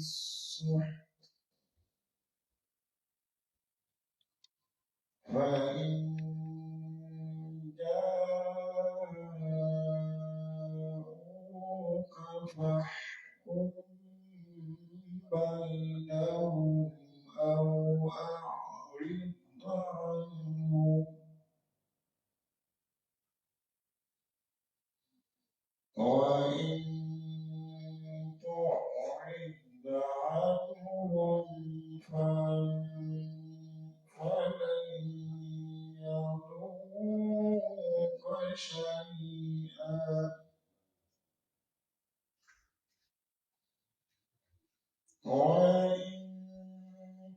بالسحت فإن جاءوك فاحكم بينهم أو أعرض عنهم وإن تعرض عنهم فلن يضروك شيئا وإن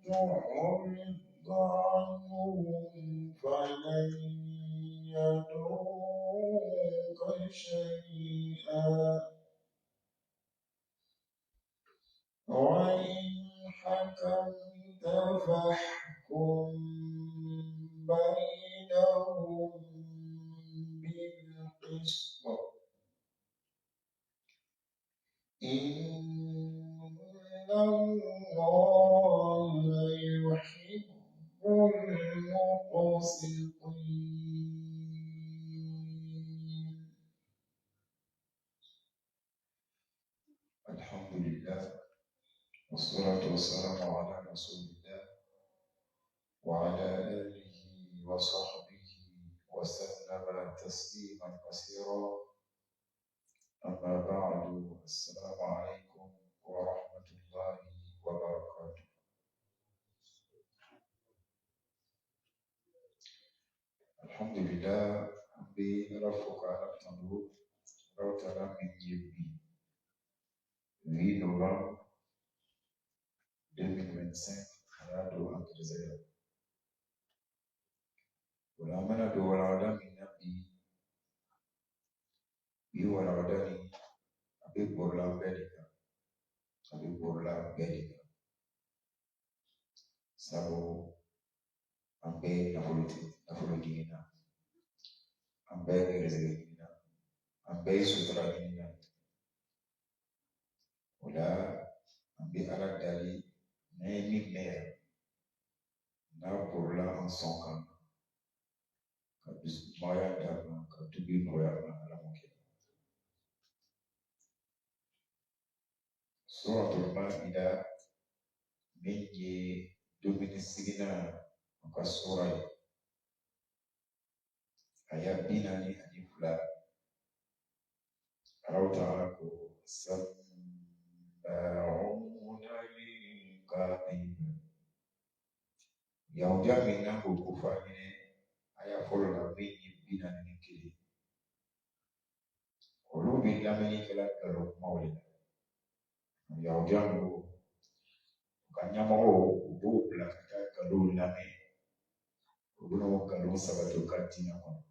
تعرض عنهم فلن يضروك شيئا وإن حكمت فاحكم بينهم بالقسط إن الله يحب المقسطين. الحمد لله والصلاة والسلام على رسول الله وعلى آله وصحبه وسلم تسليما كثيرا. أما بعد، السلام عليكم ورحمة الله وبركاته. الحمد لله برفق على التنور روتنا من يبي 8 novembre 2025 على دو أنت زيرو ولا من دو ولا ولا من نبي بي ولا وداني أبي بورلا بيريكا أبي بورلا بيريكا سابو أمبي نفولتينا أمبي رزقنا أمبي سترانينا ولا أمبي على دالي نيني مير na بورلا أنسونكا كبس مايا دارنا كتبي نويا على مكين. سورة المائدة من دومين سينا وكسورة أيا بيناني أنيفلا روتاكو سمعون للكاذب يوجا منا بوكوفاني أيا فولولا بيني بيناني كيلي ولو بينامني كلا كلو مولد يوجا مو kanyamawo ububula kata kalulame ubuno kalu sabato katina kono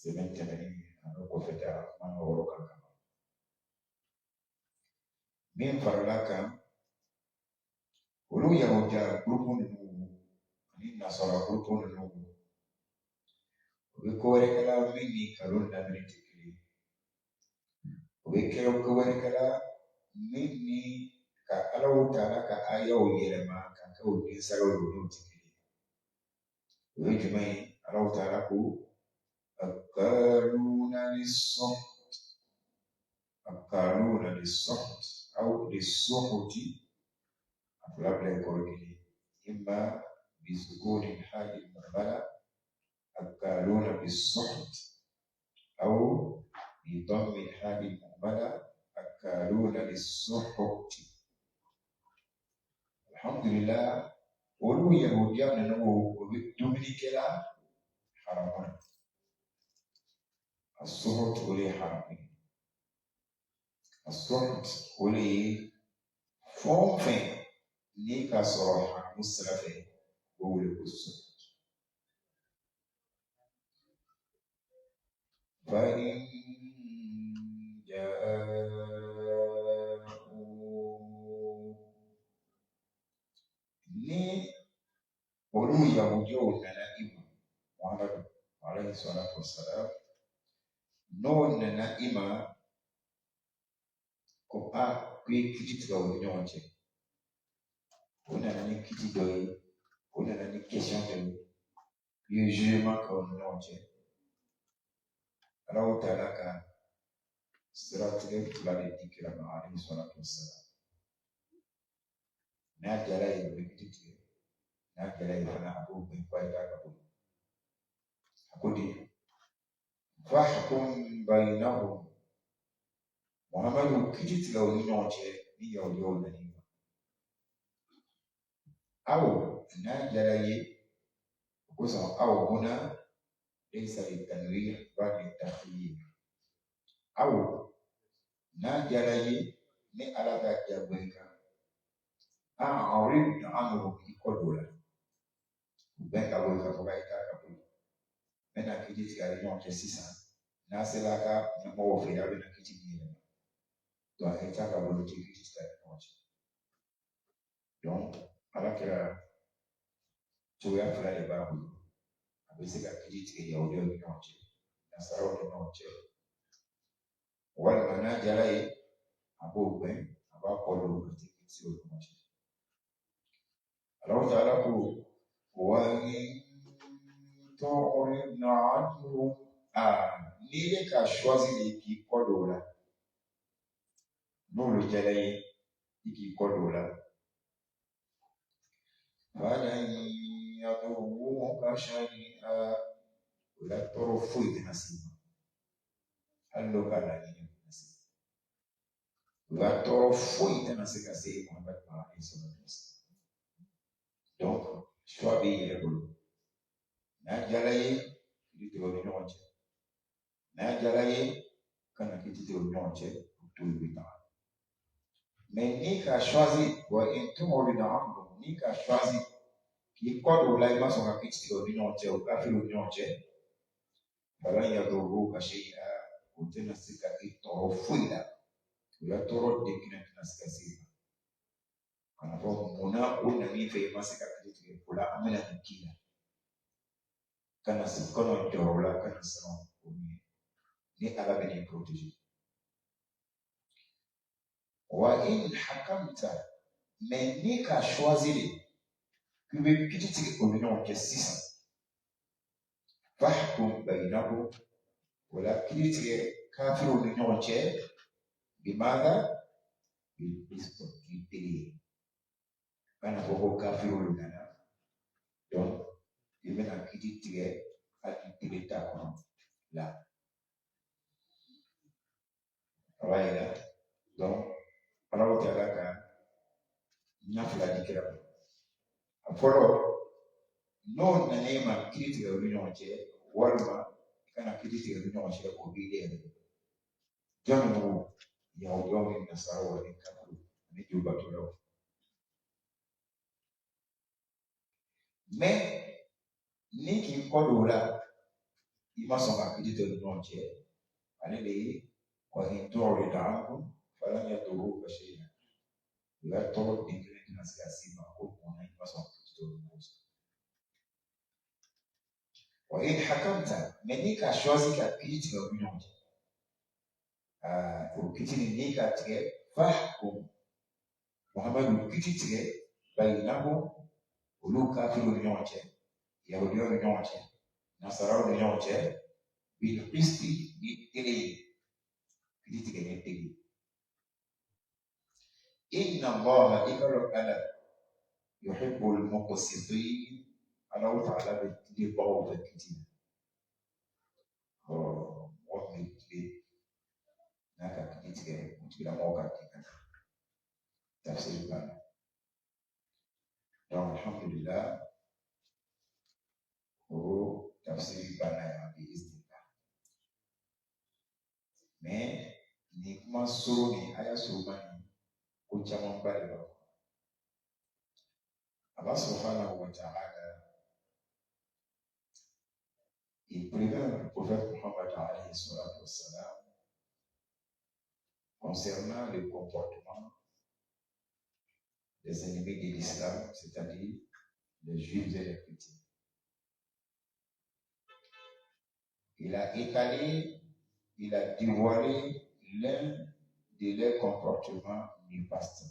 sementemeni anoko feta manga woroka kama min farlaka ulu ya hoja grupu nunu ni nasara grupu nunu ubikore kala mini kalunda minitikili ubikore kala mini ka alawu tala ka ayawu yerema ka kawu nisaro nunu tikili ubijumai alawu tala ku أكالون للصحت أو للصحت أطلب لكوركلي إما بسكون الحاء المهملة أكالون بالصحت أو بضم الحاء المهملة أكالون للصحت. الحمد لله ولو يهوديان نمو دومينيكلا حرمان الصحت ولي حرامي الصحت ولي فوفين نيكا صراحة مسرفين وولي الصحت فإن جاءوا ni ولو يهوديون نائما محمد عليه الصلاة والسلام نون نائما comme puis critique la union entière. On a une critique de, on a une question de, le jugement comme union entière. Alors, tu as là qu'à sera très clair de dire que la marine soit la plus n'a jala yi bɛ critique n'a jala yi fana a b'o bɛn kɔ ta ka bɔ a ko de fahkum bainahum Muhammadu critique la o ni ɲɔgɔn cɛ ni yahudiyaw nani ma aw n'a jala ye o kosɔn aw huna laysa litanwir bal litakhyir aw n'a jala ye ni ala ka jago in kan ɔri amuru i kɔ do la u bɛn ka bɔ i ka fɔ ka i ta ka bɔ mɛ na critique a ni ɲɔgɔn cɛ sisan n'a sera ka ɲɛmɔgɔw fɛ a bɛ na critique yɛlɛma donc a ka ka bolo ci critique ta ni ɲɔgɔn cɛ donc ala kɛra cogoya fila de b'a bolo a bɛ se ka critique yahudiyaw ni ɲɔgɔn cɛ nasaraw ni ɲɔgɔn cɛ walima n'a jara ye a b'o bɛn a b'a kɔ don ka tɛ critique o ni ɲɔgɔn cɛ alaw taala ko وإن تعرض عنهم n'i ye ka choisi k'i kɔ don o la n'olu jara ye i k'i kɔ don o la فلن يضروك شيئا o la tɔɔrɔ foyi tɛna s'i ma hali n'o ka laɲini tɛna se o la tɔɔrɔ foyi tɛna se ka se Muhamadu ma alayhi salatu wasalam donc choix b'i yɛrɛ bolo n'a jara ye i tɛ o ni ɲɔgɔn cɛ n'a jara ye kana k'i tɛ o ni ɲɔgɔn cɛ o to i bɛ taga mais n'i ka choisi wa in tu'rid anhum n'i ka choisi k'i kɔ don o la i ma sɔn ka critique o ni ɲɔgɔn cɛ o kafiriw ni ɲɔgɔn cɛ falan yadurruka shay'a o tɛna se ka i tɔɔrɔ foyi la o la tɔɔrɔ denkɛnɛ tɛna se ka se i ma kana fɔ munna o nani fɛ i ma se ka critique o la an bɛna nin k'i la kana se kɔnɔ jɔrɔ o la kana siran o ɲɛ ni ala bɛ n'i protéger wa in hakamta mais n'i ka choisi de k'i bɛ critique o ni ɲɔgɔn cɛ sisan fahkum bainahum o la kiiri tigɛ kafiriw ni ɲɔgɔn cɛ bimada bilqist k'i teri kana fɔ ko kafiriw nana donc i bɛna kiiri tigɛ hali teri t'a kɔnɔ la a b'a yira donc alaw taala ka ɲa fila di kira ma a fɔlɔ n'o nana e ma kiiri tigɛ o ni ɲɔgɔn cɛ walima i kana kiiri tigɛ o ni ɲɔgɔn cɛ o b'i de yɛrɛ jɔnni ko yahudiyaw ni nasaraw ani kafiriw ani jubatɔlaw mais ni k'i kɔ don o la i ma sɔn ka kiiri tigɛ o ni ɲɔgɔn cɛ ale de ye وإن تعرض عنهم فلن يضروك شيئا لا ترد إلى الناس كاسيما قلنا إن وإن حكمت منك شوازك كيتك وبنوت وكيتني نيكا فاحكم محمد كيتك بينهم ولو كافر ونيوت يهودي ونيوت نصارى ونيوت بالقسط بالتلي كيتك نتلي إن الله إكرم على يحب المقسطين الله تعالى بيطبعوا في الكتاب ومن كده ناكا كتير مشكلة موقع كده تفسير كان donc alhamdulillah o tafsir bana ya بإذن الله mais ni kuma suru ni aya surumani ko caman ba de ba Allah subhanahu wa ta'ala il prévient le prophète Muhammad alayhi salatu wassalam concernant le comportement des ennemis de l'islam, c'est-à-dire les juifs et les chrétiens. Il a étalé, il a dévoilé l'un de leur comportement néfaste.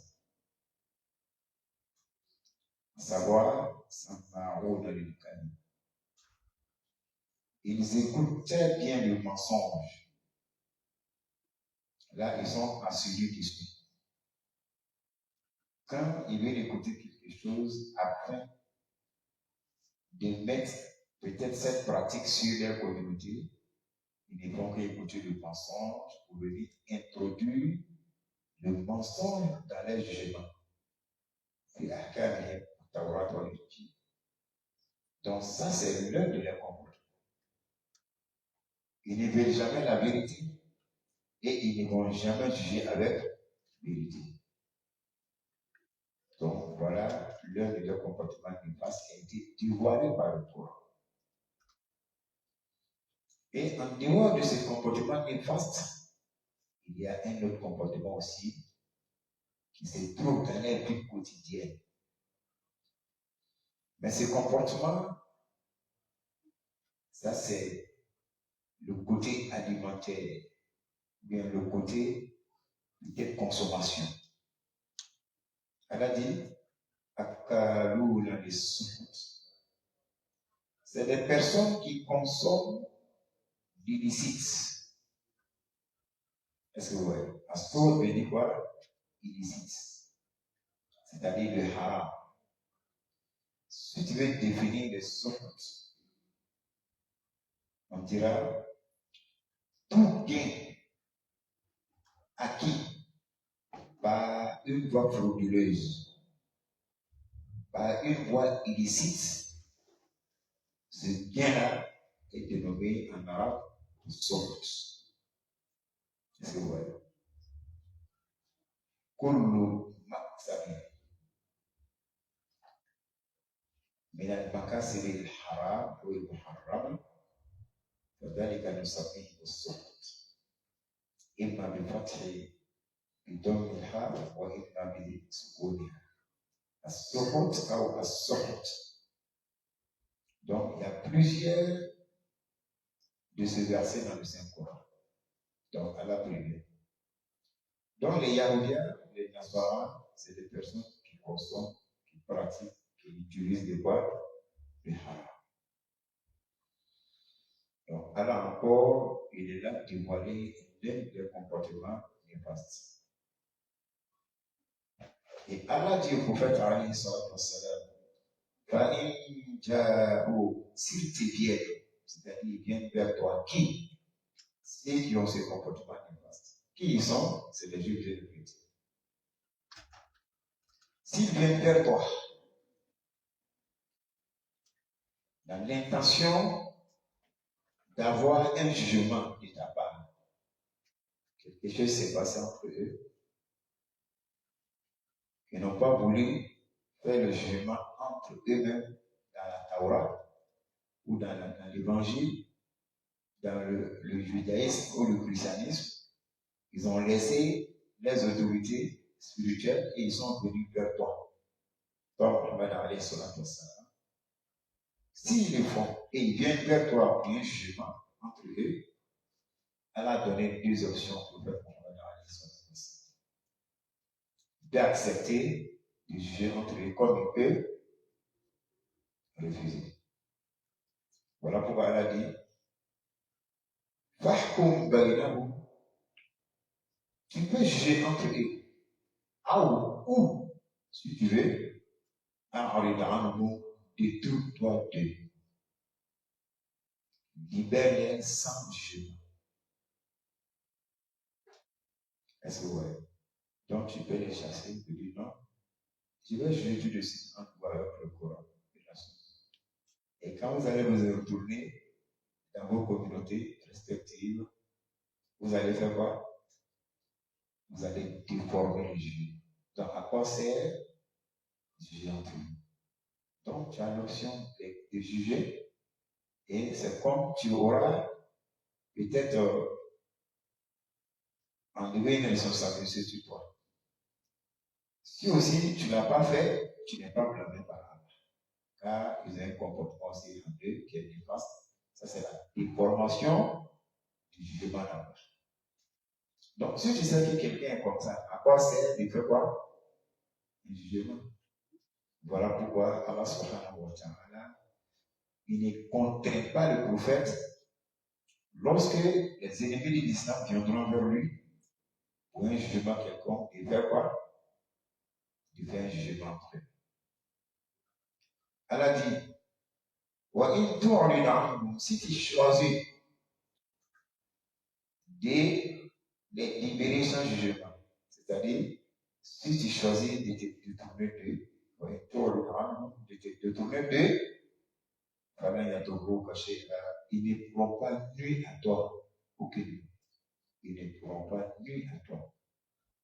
À savoir, Samaro dans le Kali. Ils écoutent très bien le mensonge. Là, ils sont à celui qui suit. Quand ils veulent écouter quelque chose afin de mettre peut-être cette pratique sur leur communauté, ils ne vont qu'écouter le mensonge pour venir introduire le mensonge dans leur jugement. Donc ça, c'est l'un de leurs comportements. Ils ne veulent jamais la vérité et ils ne vont jamais juger avec vérité. Donc voilà l'un de leurs comportements néfastes qui a été dévoilé par le Coran. Et en dehors de ce comportement néfaste, il y a un autre comportement aussi qui se trouve dans la vie quotidienne. Mais ce comportement, ça c'est le côté alimentaire, bien le côté de consommation. Elle a dit, c'est des personnes qui consomment l'illicite. Est-ce que vous voyez? Astor veut dire quoi? Illicite. C'est-à-dire le haram. Si tu veux définir les sources, on dira tout gain acquis par une voie frauduleuse, par une voie illicite, ce gain-là est dénommé en arabe source. Est-ce que vous voyez? Kullu maksabi من المكاسب الحرام أو المحرمة فذلك نسميه السخط إما بفتح بضمها وإما بسكونها السخط أو السخط. Donc il y a plusieurs de ce verset dans le Saint-Coran. Donc à la première. Donc les Yahoudiens, les Nasara, c'est des personnes qui consomment, qui pratiquent, qui utilisent des boîtes de haram. Donc, alors encore, il est là dévoilé l'un des comportements néfastes. Et Allah dit au prophète alayhi salatu wassalam, s'ils te viennent, c'est-à-dire ils viennent vers toi, qui? Ceux qui ont ce comportement néfaste. Qui ils sont? C'est les Juifs et les chrétiens. S'ils viennent vers toi, dans l'intention d'avoir un jugement de ta part, quelque chose s'est passé entre eux, ils n'ont pas voulu faire le jugement entre eux-mêmes dans la Torah ou dans l'évangile, dans le judaïsme ou le christianisme. Ils ont laissé les autorités spirituelles et ils sont venus vers toi. Donc, on va aller sur la personne. S'ils le font et ils viennent vers toi pour un jugement entre eux, elle a donné deux options pour faire Mohamed Ali sur la personne. D'accepter de juger entre eux comme ils peuvent refuser. Voilà pourquoi elle a dit Fahkum bainahum. Tu peux juger entre eux. Ou, si tu veux, détourne-toi d'eux. Libère-les sans jugement. Est-ce que vous voyez? Donc tu peux les chasser, tu dis non. Tu veux juger tout de suite en toi avec le Coran. Et quand vous allez vous retourner dans vos communautés respectives, vous allez faire quoi? Vous allez déformer le jugement. Donc à quoi sert juger entre vous? Donc tu as l'option de juger et c'est comme tu auras peut-être enlevé une responsabilité sur toi. Si aussi tu ne l'as pas fait, tu n'es pas blâmé par Allah. Car ils ont un comportement aussi en eux qui est néfaste. Ça, c'est la déformation du jugement d'Allah. Donc, si tu sais que quelqu'un est comme ça, à quoi sert de faire quoi? Un jugement. Voilà pourquoi Allah subhanahu wa ta'ala, il ne contraint pas le prophète lorsque les ennemis de l'islam viendront vers lui pour un jugement quelconque, il fait quoi? Il fait un jugement entre eux. Allah dit, si tu choisis de les libérer sans jugement, c'est-à-dire si tu choisis de te détourner d'eux, de te détourner d'eux, ils ne pourront pas nuire à toi, aucune. Ils ne pourront pas nuire à toi.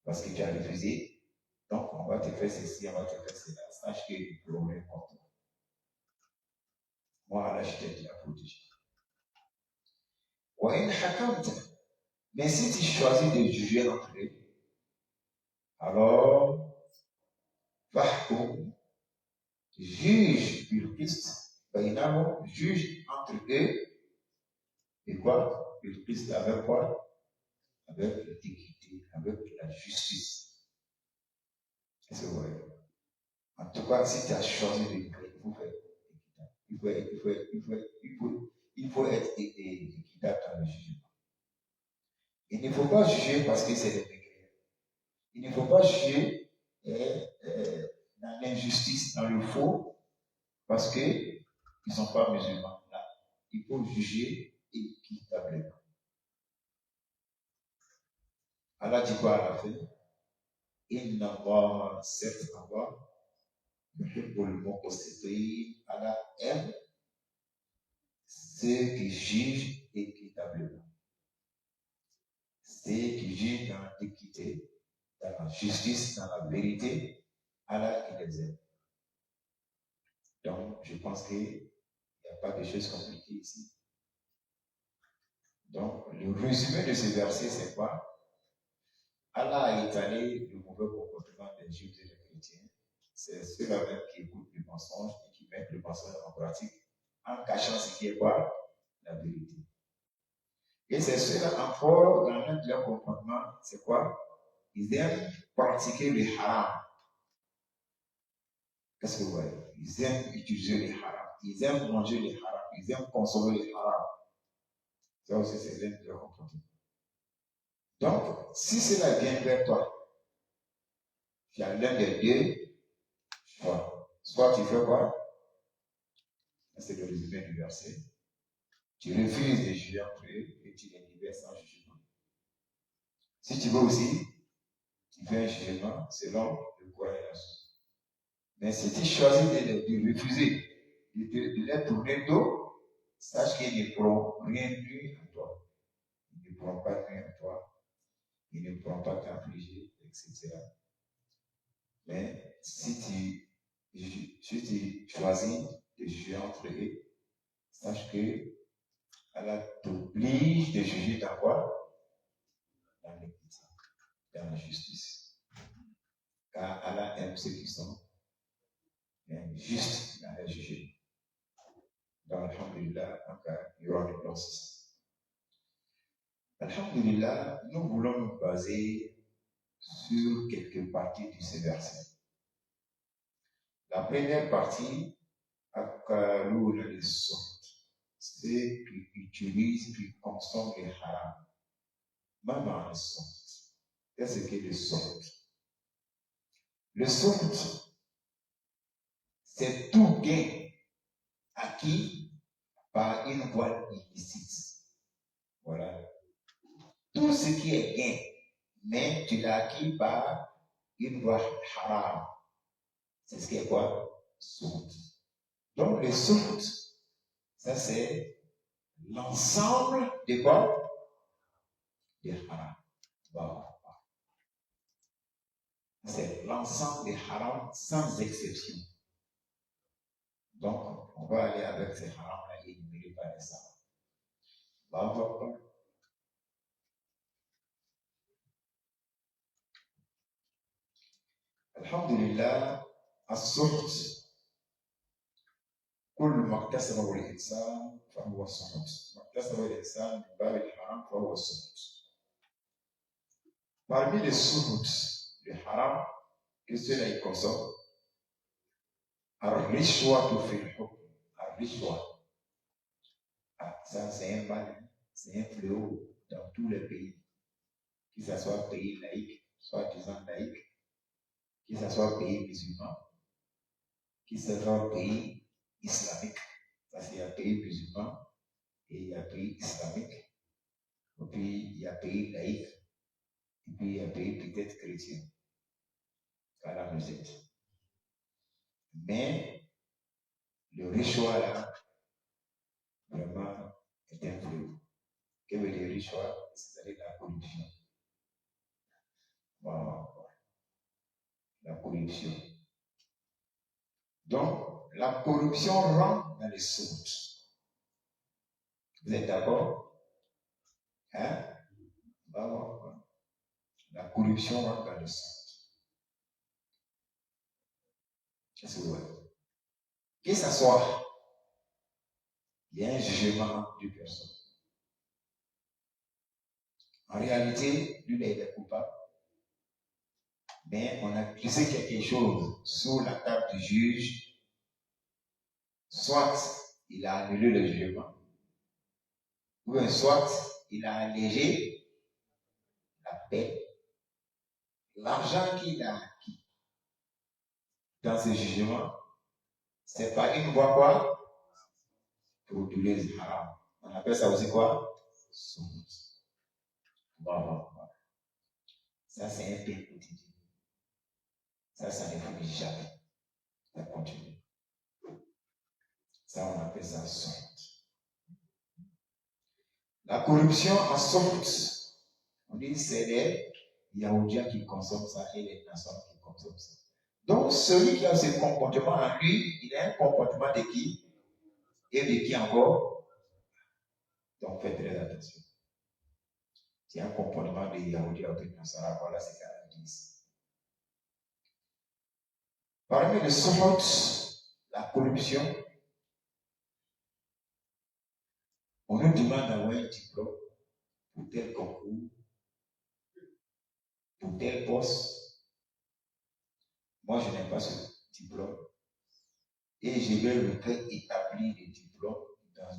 Parce que tu as refusé, donc on va te faire ceci, on va te faire cela. Sache qu'ils ne pourront rien contre toi. Moi, là, je t'ai dit à protéger. Mais si tu choisis de juger entre eux, alors, juge bil Christ, juge entre eux, et quoi? Bil Christ avec quoi? Avec l'équité, avec la justice. Est-ce que vous voyez? En tout cas, si tu as choisi de juger, il faut faire il faut être équitable dans le jugement. Il ne faut pas juger parce que c'est des mécréants. Il ne faut pas juger dans l'injustice, dans le faux, parce qu'ils ne sont pas musulmans. Là, il faut juger équitablement. Allah dit quoi à la fin? Inna Allah, certes Allah, Allah aime ceux qui jugent équitablement. Ceux qui jugent dans l'équité, dans la justice, dans la vérité, Allah qui les aime. Donc, je pense qu'il n'y a pas de choses compliquées ici. Donc, le résumé de ce verset, c'est quoi? Allah a étalé le mauvais comportement des Juifs et des chrétiens. C'est ceux-là même qui écoutent le mensonge et qui mettent le mensonge en pratique en cachant ce qui est quoi? La vérité. Et c'est ceux-là encore, dans leur comportement, c'est quoi? Ils aiment pratiquer le haram. Qu'est-ce que vous voyez? Ils aiment utiliser les haram. Ils aiment manger les haram. Ils aiment consommer les haram. Ça aussi, c'est l'un de leurs comportements. Donc, si cela vient vers toi, tu as l'un des deux choix. Soit tu fais quoi? C'est le résumé du verset. Tu refuses de juger entre eux et tu les libères sans jugement. Si tu veux aussi, tu fais un jugement selon le courant et la source. Mais si tu choisis de refuser, de les tourner dos, sache qu'ils ne pourront rien nuire à toi. Ils ne pourront pas nuire à toi. Ils ne pourront pas t'infliger, etc. Mais si tu choisis de juger entre eux, sache que Allah t'oblige de juger dans quoi? Dans l'équité, dans la justice. Car Allah aime ceux qui sont justes dans les jugements. Donc, alhamdulillah, il y aura une place. Alhamdulillah, nous voulons nous baser sur quelques parties de ces versets. La première partie, Akalou les sortes, c'est qui utilisent, qui consomment les haram. Maman les sortes. Qu'est-ce que les sortes? Le sorte, c'est tout gain acquis par une voie illicite. Voilà. Tout ce qui est gain, mais tu l'as acquis par une voie haram. C'est ce qui est quoi? Sourd. Donc, le sourd, ça c'est l'ensemble de quoi? Des haram. Wow. C'est l'ensemble des haram sans exception. Donc, on va aller avec ces haram-là et énumérer par les savants. Wow. Alhamdulillah, as-suht. كل ما اكتسبه الإنسان فهو السخط. ما اكتسبه الإنسان من باب الحرام فهو السخط. Parmi les sunnut, le haram, que ceux-là ils consomment, ar-rishwa tu fil hukm, ar-rishwa. Ça c'est un mal, c'est un fléau dans tous les pays, que ce soit pays laïque, soit disant laïque, que ce soit pays musulman, que ce soit pays islamique, parce qu'il y a pays musulman et il y a pays islamique, et puis il y a pays laïque, et puis il y a pays peut-être chrétien, à la recette. Mais le rishwa là, vraiment, est un fléau. Que veut dire rishwa? C'est-à-dire la corruption. Wow. La corruption. Donc, la corruption rentre dans les sources. Vous êtes d'accord? Hein? Wow. La corruption rentre dans les sources. Qu'est-ce que vous voyez? Que ce soit, il y a un jugement de personne. En réalité, lui est coupable. Mais on a glissé quelque chose sous la table du juge. Soit il a annulé le jugement, ou soit il a allégé la paix. L'argent qu'il a acquis dans ce jugement, c'est pas une voie quoi? Frauduleuse, haram. On appelle ça aussi quoi? Source. Bon. Ça, c'est un pays quotidien. Ça ne finit jamais. Ça continue. Ça, on appelle ça source. La corruption en source, on dit c'est les Yaoudiens qui consomment ça et les nations qui consomment ça. Donc, celui qui a ce comportement en lui, il a un comportement de qui? Et de qui encore? Donc, faites très attention. C'est un comportement de Yahudi ou de Nasara. Voilà ce qu'elle dit. Parmi les sources, la corruption, on nous demande d'avoir un diplôme pour tel concours, pour tel poste. Moi, je n'ai pas ce diplôme. Et je vais le faire établir le diplôme dans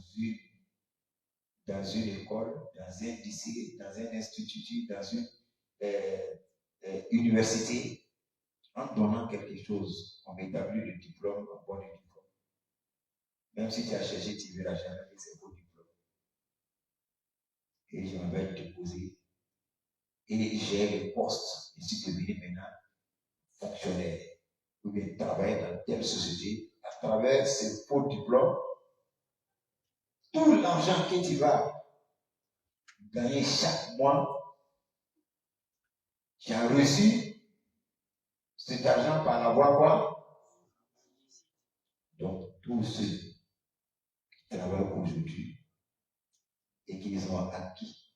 une école, dans un lycée, dans un institut, dans une université, en donnant quelque chose, on établit le diplôme, on donne le diplôme. Même si tu as cherché, tu ne verras jamais que c'est beau diplôme. Et je m'avais déposé. Et j'ai le poste. Je suis devenu maintenant fonctionnaire. Ou bien travailler dans telle société. À travers ce faux diplôme, tout l'argent que tu vas gagner chaque mois, tu as reçu cet argent par la voie quoi? Donc, tous ceux qui travaillent aujourd'hui et qui ont acquis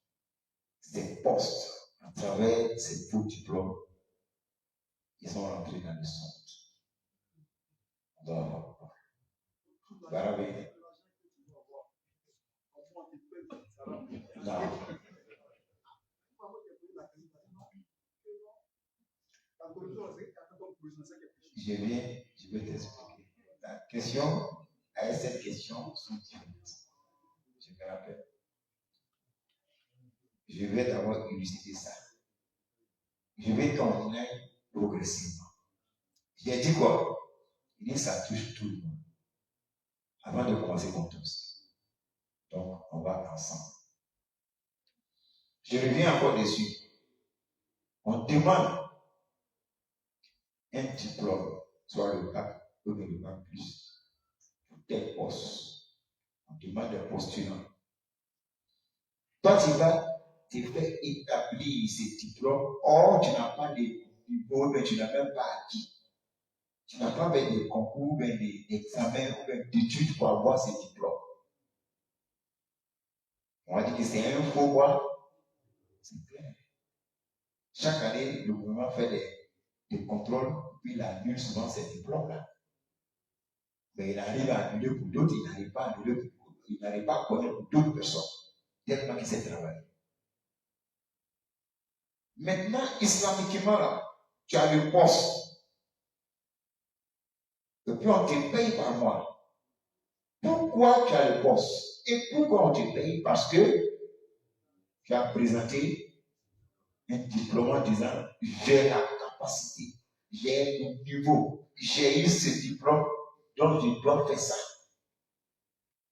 ces postes à travers ces faux diplômes, ils sont rentrés dans le centre. Je vais t'expliquer. La question, à cette question, sont différentes. Je me rappelle. Je vais d'abord illustrer ça. Je vais qu'on aille progressivement. J'ai dit quoi? Il dit ça touche tout le monde. Avant de commencer comme tous. Donc, on va ensemble. Je reviens encore dessus. On demande un diplôme, soit le bac ou le bac plus, pour tel poste. On demande un postulant. Toi, tu vas te faire établir ce diplôme. Or, tu n'as pas de niveau, mais tu n'as même pas acquis. Tu n'as pas fait de concours, d'examen ou d'études pour avoir ce diplôme. On va dire que c'est un faux quoi? C'est clair. Chaque année, le gouvernement fait des contrôles, puis il annule souvent ces diplômes-là. Mais il arrive à annuler pour d'autres, il n'arrive pas à annuler pour d'autres. Il n'arrive pas à connaître pour d'autres personnes. Tellement qu'il s'est travaillé. Maintenant, islamiquement, là, tu as le poste. Et puis on te paye par mois. Pourquoi tu as le poste? Et pourquoi on te paye? Parce que tu as présenté un diplôme en disant j'ai la capacité, j'ai le niveau, j'ai eu ce diplôme, donc je dois faire ça.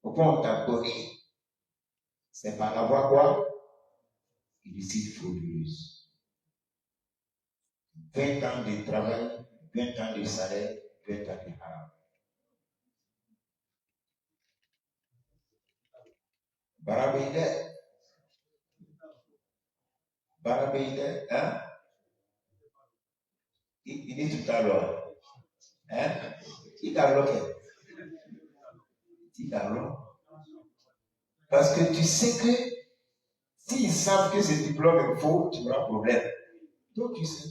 Pourquoi on t'a donné? C'est par la voie quoi? Illicite frauduleuse. 20 ans de travail, 20 ans de salaire, 20 ans de haram. Barabeide, hein? Il dit tout à l'heure. Hein? Il t'a bloqué. Il t'a bloqué. Parce que tu sais que s'ils savent que ce diplôme est faux, tu auras problème. Donc tu sais.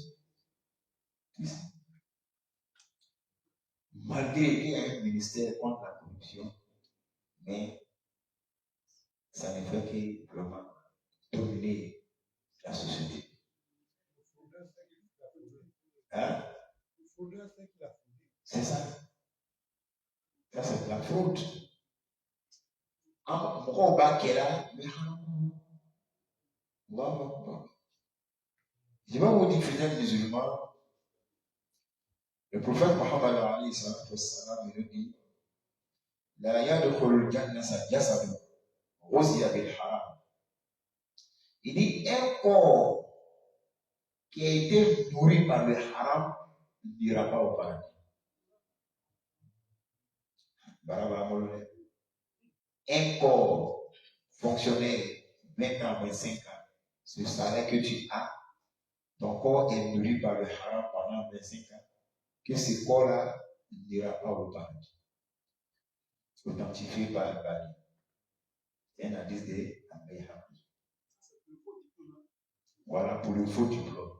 Malgré qu'il y a un ministère contre la corruption, mais ça ne fait que vraiment dominer la société. Hein? C'est ça. Ça, c'est de la fraude. Je vais vous dire, fidèles musulmans, le prophète Mohammed alayhi sallam nous dit La yadkhulul jannata jasadun ghuziya bil haram. Il dit un corps qui a été nourri par le haram n'ira pas au paradis. Un corps fonctionnaire 20 ans, 25 ans, ce salaire que tu as, ton corps est nourri par le haram pendant 25 ans, que ce corps-là n'ira pas au paradis. Authentifié par le Bali. C'est un indice de Abayha. Voilà pour le faux diplôme.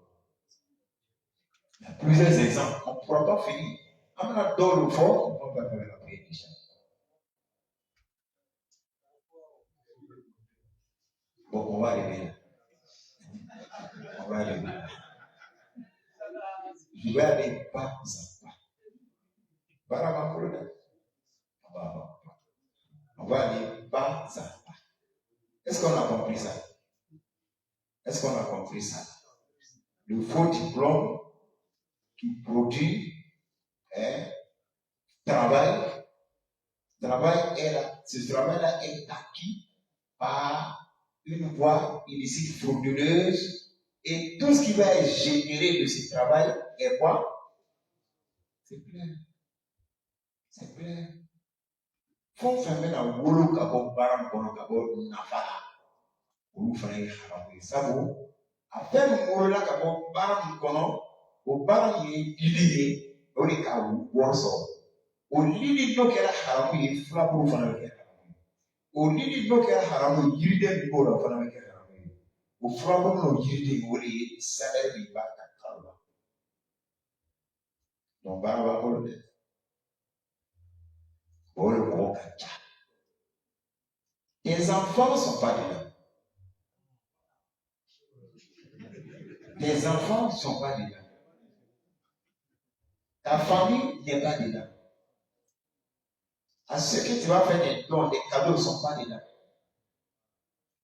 Il y a plusieurs exemples. On ne pourra pas finir. On a dans le fort, on ne peut pas faire la prière du chien. Bon, on va arriver là. On va arriver là. Je vais aller pas à pas. Voilà ma colonne. On va aller pas à pas. Est-ce qu'on a compris ça? Est-ce qu'on a compris ça? Le faux diplôme qui produit travail est là. Ce travail-là est acquis par une voie illicite frauduleuse et tout ce qui va être généré de ce travail est quoi? C'est clair. C'est clair. Faut faire un boulot kabo baram kono kabo nafala. Olu fana ye haramu ye sabu a fɛn min wolola ka bɔ baara min kɔnɔ o baara ye dili ye o de ka wari sɔrɔ o lili n'o kɛra haramu ye filaburu fana bɛ kɛ haramu ye o lili n'o kɛra haramu ye yiriden min b'o la o fana bɛ kɛ haramu ye o filaburu n'o yiriden o de ye salaire de b'a ka kalo la donc baara b'a bolo dɛ o de mɔgɔ ka ca les enfants ne sont pas dedans. Les enfants ne sont pas dedans. Ta famille n'est pas dedans. À ceux que tu vas faire des dons, des cadeaux ne sont pas dedans.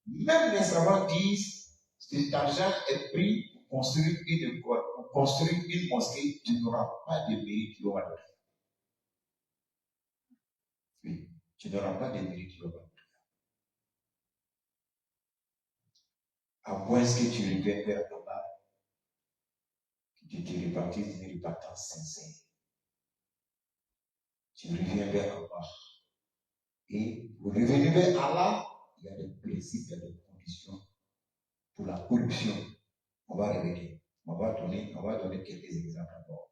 Même les savants disent cet argent est pris pour construire une mosquée, tu n'auras pas de mérite, tu auras. Oui, tu n'auras pas de mérite, tu auras. À moins que tu reviennes vers là-bas, que tu te repentisses d'une repentance sincère. Tu reviens vers Allah. Et pour revenir vers Allah, il y a des principes, il y a des conditions pour la corruption. On va revenir. On va donner quelques exemples d'abord.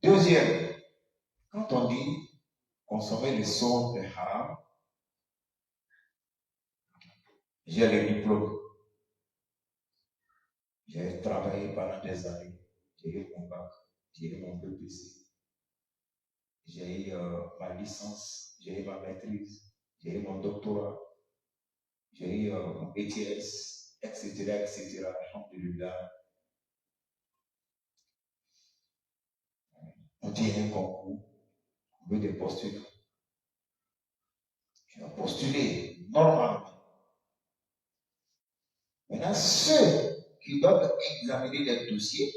Deuxième, quand on dit consommer le son de haram, j'ai le diplôme. J'ai travaillé pendant des années. J'ai eu mon bac, j'ai eu mon BPC, j'ai eu ma licence, j'ai eu ma maîtrise, j'ai eu mon doctorat, j'ai eu mon BTS, etc. Alhamdulillah. On dit un concours, on veut des postures. Tu as postulé normalement. Maintenant, ceux qui doivent examiner les dossiers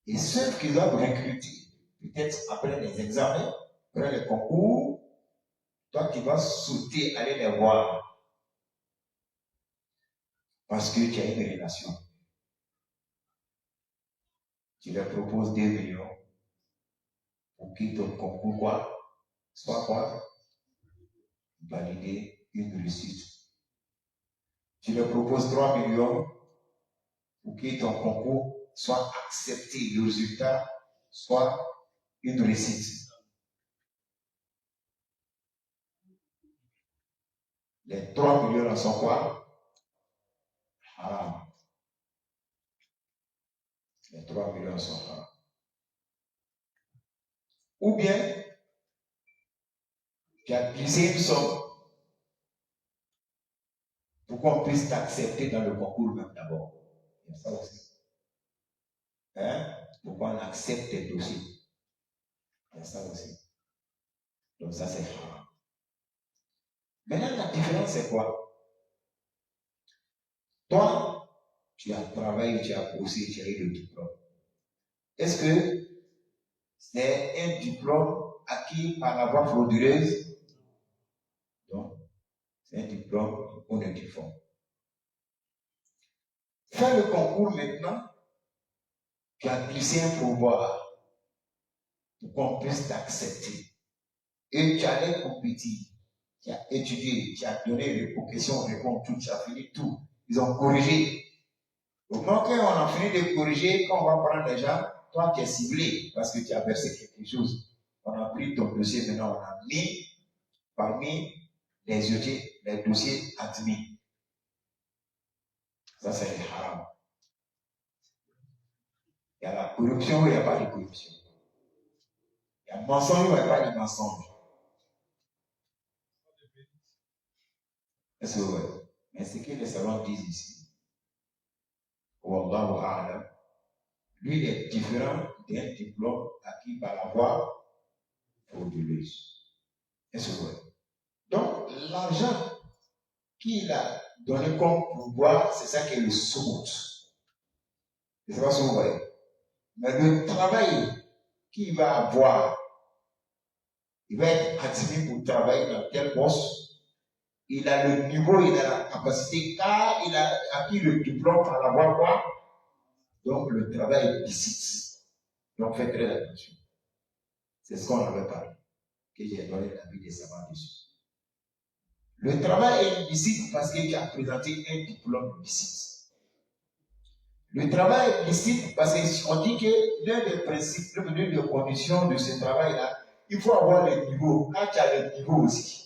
et ceux qui doivent recruter, peut-être après les examens, après les concours, toi tu vas sauter, aller les voir. Parce que tu as une relation. Tu leur proposes 2 millions pour qu'ils ton concours quoi? Soit quoi? Valider une réussite. Tu leur proposes 3 millions pour que ton concours soit accepté, le résultat soit une réussite. Les 3 millions là sont quoi? Haram. Les 3 millions sont haram. Ou bien, tu as glissé une somme pour qu'on puisse t'accepter dans le concours même d'abord. Il y a ça aussi. Hein? Pour qu'on accepte tes dossiers. Il y a ça aussi. Donc ça c'est haram. Maintenant, la différence c'est quoi? Toi, tu as travaillé, tu as bossé, tu as eu le diplôme. Est-ce que c'est un diplôme acquis par la voie frauduleuse? Non. C'est un diplôme qu'on ne diffonde. Fais le concours maintenant, tu as glissé un pouvoir pour qu'on puisse t'accepter. Et tu allais compétir, tu as étudié, tu as donné les questions, réponses, tout, tu as fini tout. Ils ont corrigé. Donc, quand on a fini de corriger, quand on va prendre les gens, toi tu es ciblé parce que tu as versé quelque chose. On a pris ton dossier, maintenant on a mis parmi les dossiers admis. Ça, c'est le haram. Il y a la corruption, il n'y a pas de corruption. Il y a le mensonge, il n'y a pas de mensonge. Est-ce que vous voyez? Mais ce que les savants disent ici, Wallahu a'lam, lui, il est différent d'un diplôme acquis par la voie frauduleuse. Est-ce que vous voyez? Donc, l'argent qu'il a donné comme pouvoir, c'est ça qui est le sout. Je ne sais pas si vous voyez. Mais le travail qu'il va avoir, il va être admis pour travailler dans tel poste. Il a le niveau, il a la capacité, car il a acquis le diplôme par la voie quoi? Donc le travail est licite. Donc faites très attention. C'est ce qu'on avait parlé, que j'ai donné l'avis des savants dessus. Le travail est licite parce que tu as présenté un diplôme licite. Le travail est licite parce qu'on dit que l'un des principes, l'une des conditions de ce travail-là, il faut avoir le niveau. Quand tu as le niveau aussi,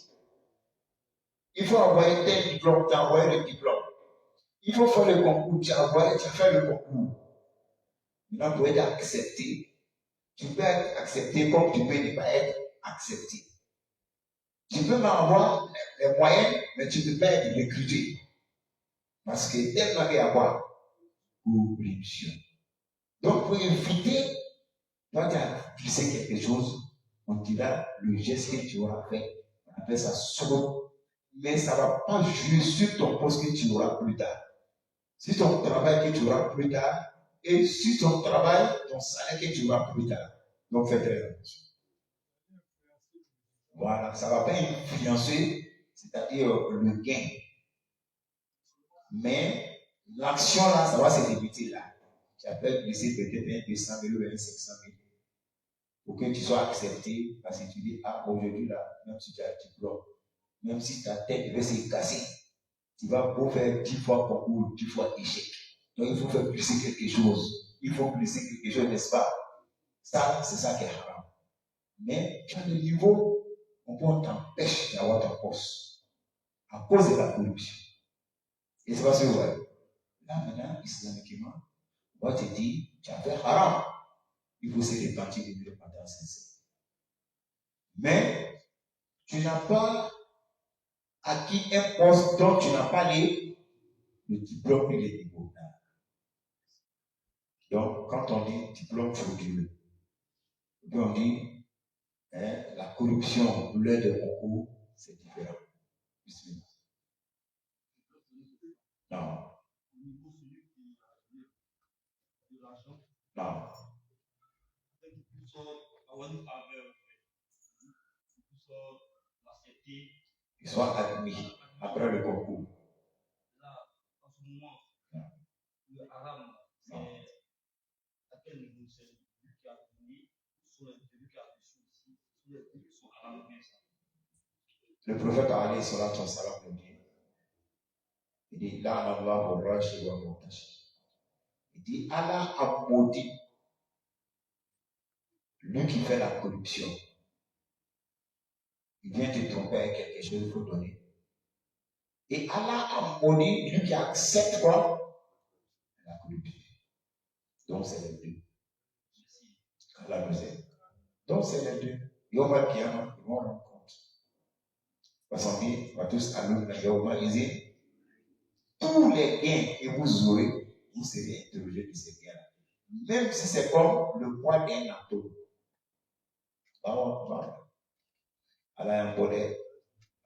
il faut envoyer tel diplôme, tu as envoyé le diplôme. Il faut faire le concours, tu as fait le concours. Maintenant, pour être accepté, tu peux être accepté comme tu peux ne pas être accepté. Tu peux m'avoir les moyens, mais tu ne peux pas être recruté. Parce que tellement qu'il y a quoi? Corruption. Donc, pour éviter, toi, tu as glissé quelque chose, on dira le geste que tu auras fait, on appelle ça saut, mais ça ne va pas jouer sur ton poste que tu auras plus tard. Si ton travail que tu auras plus tard, et si ton travail, ton salaire que tu auras plus tard. Donc, fais très attention. Voilà, ça ne va pas influencer, c'est-à-dire le gain. Mais l'action là, ça va se limiter là. Tu as peut-être glisser peut-être un 200 000 ou un 500 000 pour que tu sois accepté parce que tu dis, ah, aujourd'hui là, même si tu as un diplôme, même si ta tête va se casser, tu vas pour faire 10 fois concours, 10 fois échec. Donc il faut faire glisser quelque chose. Il faut glisser quelque chose, n'est-ce pas? Ça, c'est ça qui est haram. Mais tu as le niveau, on peut t'empêcher d'avoir ton poste à cause de la corruption. Et c'est pas ce que vous voyez. Là, maintenant, islamiquement, on va te dire, tu as fait haram. Il faut se repentir de une repentance sincère. Mais, tu n'as pas acquis un poste dont tu n'as pas les Le diplôme, il est déboutonnable. Donc, quand on dit diplôme frauduleux, puis on dit la corruption, l'heure de concours, c'est différent. Non. Non. Ils sont admis après le concours. Là, en ce moment, le haram, c'est à quel niveau? C'est celui qui a donné, celui qui a reçu aussi, celui qui sont haram, bien ça. Le prophète Ali sallallahu alayhi wa sallam le dit. Il dit, là, Allah wa rashi wa mutashi. Il dit, Allah a maudit lui qui fait la corruption. Il vient te tromper avec quelque chose, il faut donner. Et Allah a maudit lui qui accepte quoi? La corruption. Donc c'est les deux. Allah nous aide. Donc c'est les deux. Yoma Kiyama, ils vont rendre compte. Parce qu'on dit, on va tous allumer Yoma Izé. Tous les gains que vous aurez, vous serez interrogés de ces gains-là. Même si c'est comme le poids d'un atome. Allah a un bonnet,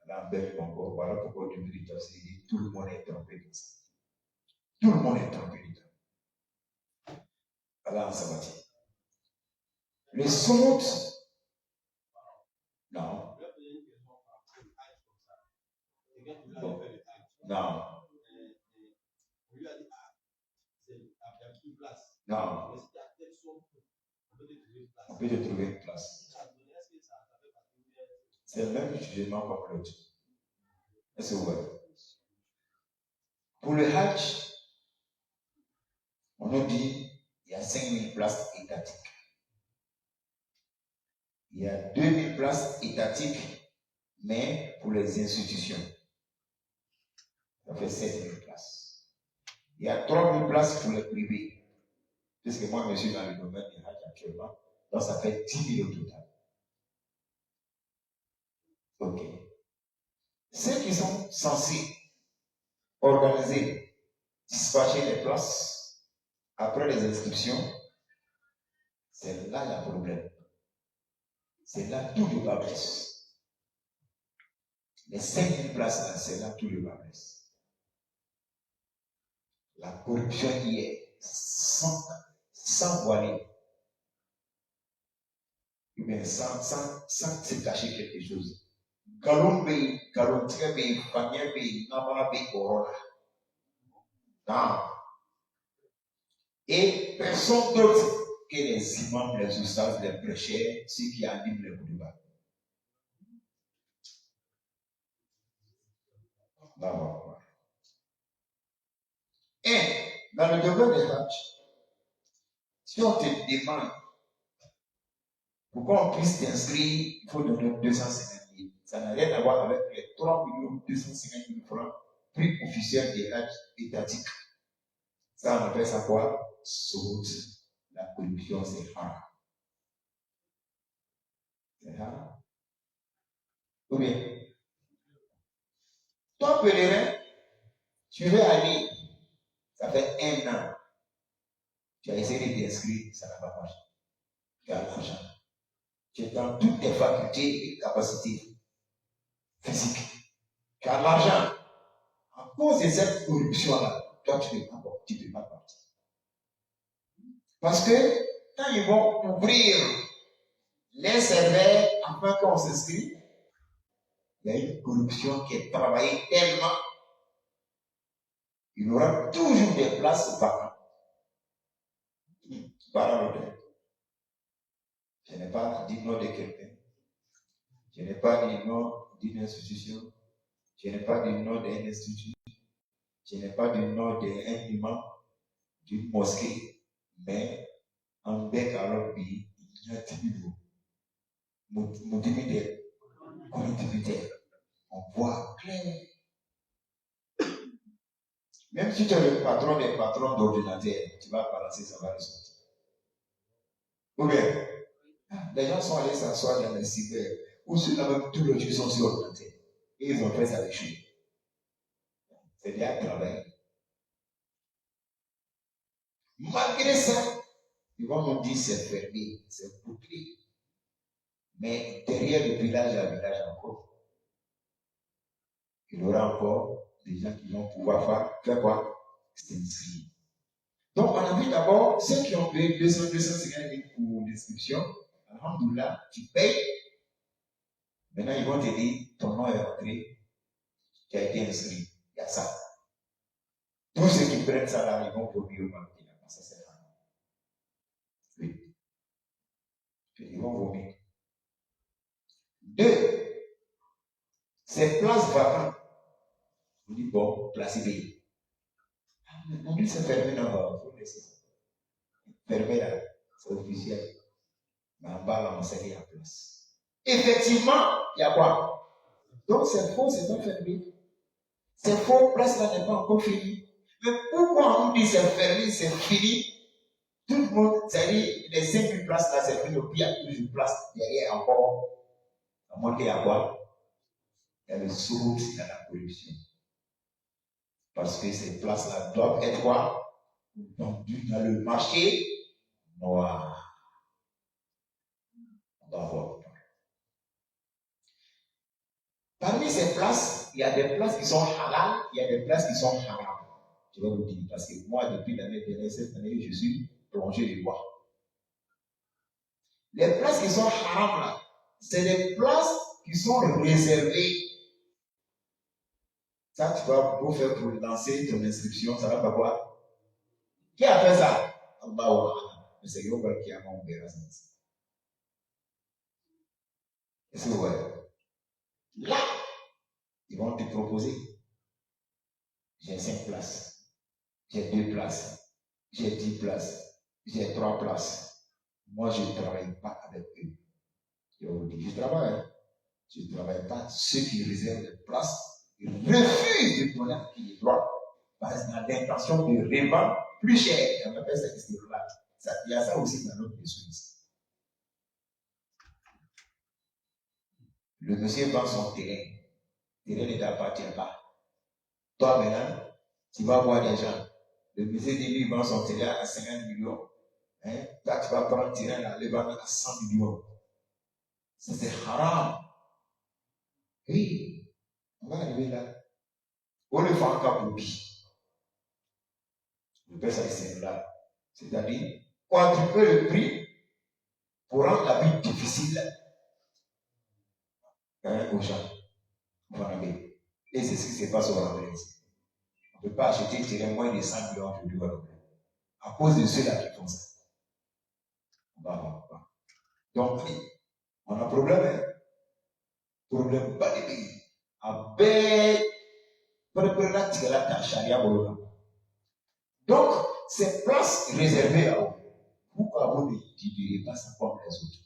Allah a un bel encore. Voilà pourquoi du militant, c'est dit tout le monde est trompé de ça. Tout le monde est trompé de ça. Allah en sabbatique. Le sommet, non. Bon. Non. Non. On peut te trouver une place. C'est le même jugement comme l'autre. Est-ce que vous voyez? Pour le Hajj, on nous dit il y a 5000 places étatiques. Il y a 2000 places étatiques, mais pour les institutions. Ça fait 7000 places. Il y a 3000 places pour les privés. Puisque moi, je suis dans le domaine du Hajj actuellement. Donc, ça fait 10 000 au total. Ok. Ceux qui sont censés organiser, dispatcher les places après les inscriptions, c'est là le problème. C'est là tout le bas blesse. Les 5000 places là, c'est là tout le bas blesse. La corruption y est sans voiler. Ou bien sans se cacher quelque chose. Galombe, Galontrebe, Fanyebe, Namarabe, Corona. Non. Et personne d'autre que les imams, les oustas, les prêcheurs, ceux qui animent les bouddhas. Et dans le domaine des Hajj, si on te demande pourquoi on puisse t'inscrire, il faut donner 250 000. Ça n'a rien à voir avec les 3 250 000 francs prix officiel des Hajj étatiques. Ça, on appelle ça quoi? Sout. La corruption, c'est haram. C'est haram. Ou bien, toi, pèlerin, tu veux aller, ça fait 1 an. Tu as essayé de t'inscrire, ça n'a pas marché. Tu as l'argent. Tu es dans toutes tes facultés et capacités physiques. Tu as l'argent. À cause de cette corruption-là, toi, tu ne peux pas partir. Parce que quand ils vont ouvrir les serveurs afin qu'on s'inscrit, il y a une corruption qui est travaillée tellement. Il y aura toujours des places vacantes. Par l'autre. Je n'ai pas dit nom de quelqu'un. Je n'ai pas dit nom d'une institution. Je n'ai pas dit nom d'un institut. Je n'ai pas dit nom d'un imam, d'une mosquée. Mais en bec à l'autre pays, il y a des niveaux. Mon dignitaire, on voit clair. Même si tu es le patron des patrons d'ordinateur, tu vas balancer, ça va ressortir. Ou bien, les gens sont allés s'asseoir dans les cyber, ou ceux-là même tous les jours sont sur ordinateur. Et ils ont fait ça des choses. C'est bien travail. Malgré ça, ils vont nous dire c'est fermé, c'est bouclé. Mais derrière le village à village encore, il y aura encore des gens qui vont pouvoir faire quoi? S'inscrire. Donc, on a vu d'abord ceux qui ont payé 250 000 pour l'inscription. Alhamdoulilah, tu payes. Maintenant, ils vont te dire ton nom est rentré, tu as été inscrit. Il y a ça. Tous ceux qui prennent ça là, ils vont vomir au banquier. Ça, c'est ça. Oui. Ils vont vomir. 2. Ces places vacantes. On dit bon, place B. On dit c'est fermé là-bas. Il faut laisser ça. Fermé là, c'est officiel. Mais en bas, là, on sait qu'il y a place. Effectivement, il y a quoi? Donc c'est faux, c'est pas fermé. C'est faux, place là n'est pas encore finie. Mais pourquoi on nous dit c'est fermé, c'est fini? Tout le monde, c'est-à-dire les 5 places là, c'est fini. Puis il y a toujours place derrière encore. À moins qu'il y a quoi? Il y a le sous, il y a la corruption. Parce que ces places-là doivent être quoi? Vendues dans le marché noir. On doit voir. Parmi ces places, il y a des places qui sont halal, il y a des places qui sont haram. Je vais vous dire, parce que moi, depuis l'année dernière, cette année, je suis plongé du bois. Les places qui sont haram là, c'est des places qui sont réservées. Ça, tu vas pour faire pour lancer ton inscription, ça va pas quoi? Qui a fait ça? Allah, le Seigneur qui a mon verra ça. Est-ce que vous voyez? Là, ils vont te proposer. J'ai 5 places, j'ai 2 places, j'ai 10 places, j'ai 3 places. Moi, je ne travaille pas avec eux. Je vous dis, je travaille. Je ne travaille pas. Ceux qui réservent les places, ils refusent de donner à qui les droits. Parce qu'ils ont l'intention de revendre plus cher. On appelle ça là. Il y a ça aussi dans notre business. Le monsieur vend son terrain. Le terrain ne t'appartient pas. Toi, maintenant, tu vas voir des gens. Le monsieur dit lui, il vend son terrain à 50 millions. Hein? Toi, tu vas prendre le terrain là, le vendre à 100 millions. Ça, c'est haram. Oui, on va arriver là. On le fait encore pour lui. Le père, ça, c'est là. C'est-à-dire, quadrupler le prix pour rendre la vie difficile aux gens. Voilà. Et c'est ce qui se passe au Rwanda. On ne peut pas acheter un terrain moins de 100 millions aujourd'hui au Rwanda. À cause de ceux-là qui font ça. Donc, on a un problème. Hein? Problème pas de pays. Donc, ces places réservées à vous, pourquoi vous ne direz pas ça comme les autres?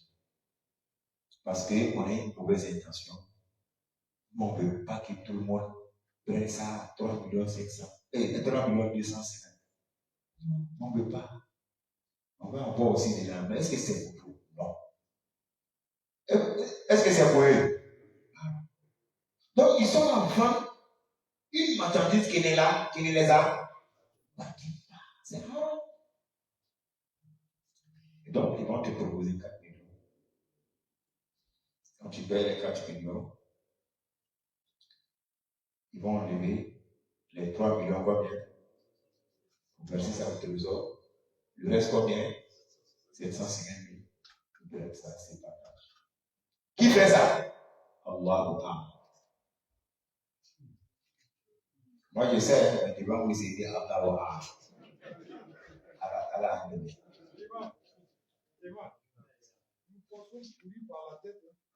Parce qu'on a une mauvaise intention. Mais on ne veut pas que tout le monde prenne ça à 3 500 et 3 250. On ne veut pas. On va avoir aussi des gens. Mais est-ce que c'est pour vous? Non. Est-ce que c'est pour eux? Donc, ils sont en vente une marchandise qui est là, qui ne les a pas. C'est rare. Et donc, ils vont te proposer 4 millions. Quand tu payes les 4 millions, ils vont enlever les 3 millions combien? Vous versez ça au trésor. Le reste combien? 750 000. Ça, c'est pas grave. Qui fait ça? Allah Ta'ala. Moi, je sais, mais tu vas vous aider à Allah. Allah.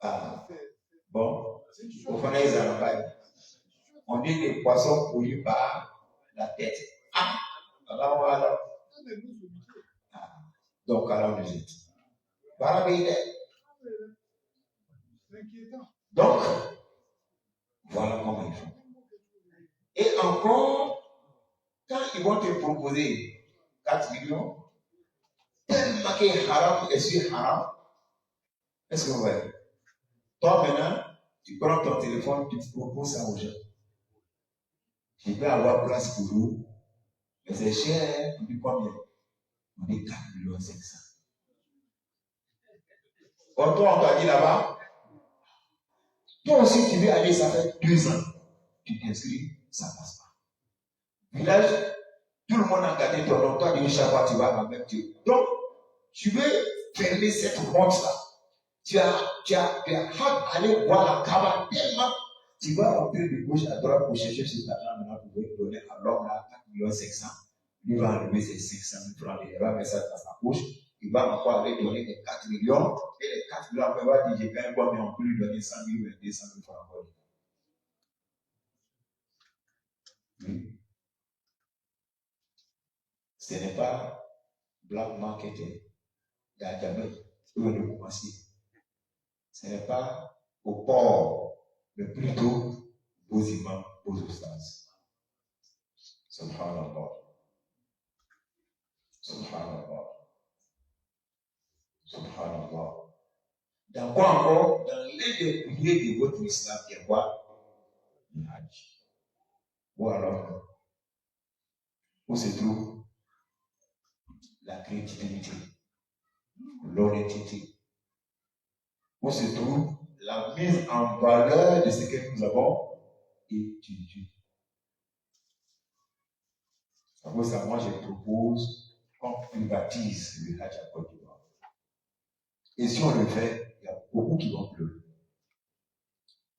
Ah, bon, vous connaissez ça, on dit des poissons pourris par la tête. Ah, alors. Ah, donc, alors, nous êtes. Donc, voilà comment ils font. Et encore, quand ils vont te proposer 4 millions, tellement que haram est sur haram, est-ce que vous voyez? Toi maintenant, tu prends ton téléphone, tu proposes ça aux gens. Je vais avoir place pour vous, mais c'est cher, depuis combien? On est 4 500 000. Or, toi, on t'a dit là-bas, toi aussi, tu veux aller, ça fait 2 ans. Tu t'inscris, ça ne passe pas. Village, tout le monde a gardé ton nom. Toi, chaque fois, tu vas à la même Dieu. Donc, tu veux fermer cette honte-là. Tu as hâte d'aller voir la cabane tellement. Tu vas rentrer de gauche à droite pour chercher cet argent maintenant pour donner à l'homme là 4 500 000. Lui va enlever ses 500 000 francs, il va mettre ça dans sa poche. Il va encore aller donner les 4 millions. Et les 4 millions, après, il va dire j'ai gagné quoi, mais on peut lui donner 100 000 ou 200 000 francs encore. Oui. Ce n'est pas black marketing. Il y a jamais de commencer. Ce n'est pas au port, mais plutôt aux imams, aux ostads. Subhanallah. Subhanallah. Subhanallah. Dans quoi encore? Dans l'un des piliers de votre islam, il y a quoi? Le Hajj. Ou alors, où se trouve la crédibilité, l'honnêteté? Où se trouve la mise en valeur de ce que nous avons étudié? C'est pour ça, moi, je propose qu'on privatise le Hajj à Côte d'Ivoire. Et si on le fait, il y a beaucoup qui vont pleurer.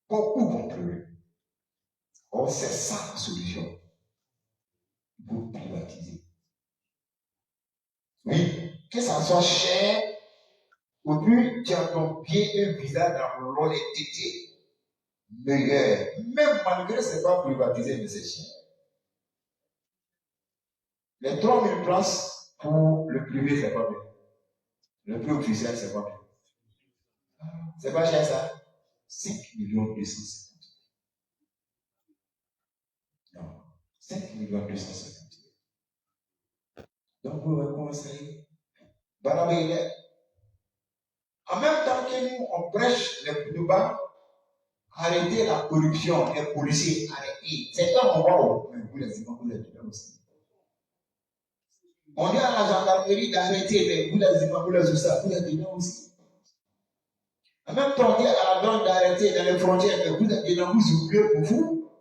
Beaucoup vont pleurer. Or, c'est ça la solution. Il faut privatiser. Oui, que ça soit cher, au plus tu as ton pied et un visage dans l'honnêteté meilleur. Même malgré que ce n'est pas privatisé, mais c'est cher. Les 3 000 places pour le privé, c'est pas bien. Le prix officiel, c'est pas bien. C'est pas cher ça? 5 250 000. Non. 5 250 000. Donc, vous voyez comment ça y est. En même temps que nous, on prêche les plus bas, arrêtez la corruption, les policiers, arrêtez. C'est pas on va mais vous les imams, vous les dedans aussi. On dit à la gendarmerie d'arrêter, mais vous les imams, vous les oussas, vous les dedans aussi. En même temps, on dit à la douane d'arrêter dans les frontières, mais vous êtes dedans, vous oubliez pour vous.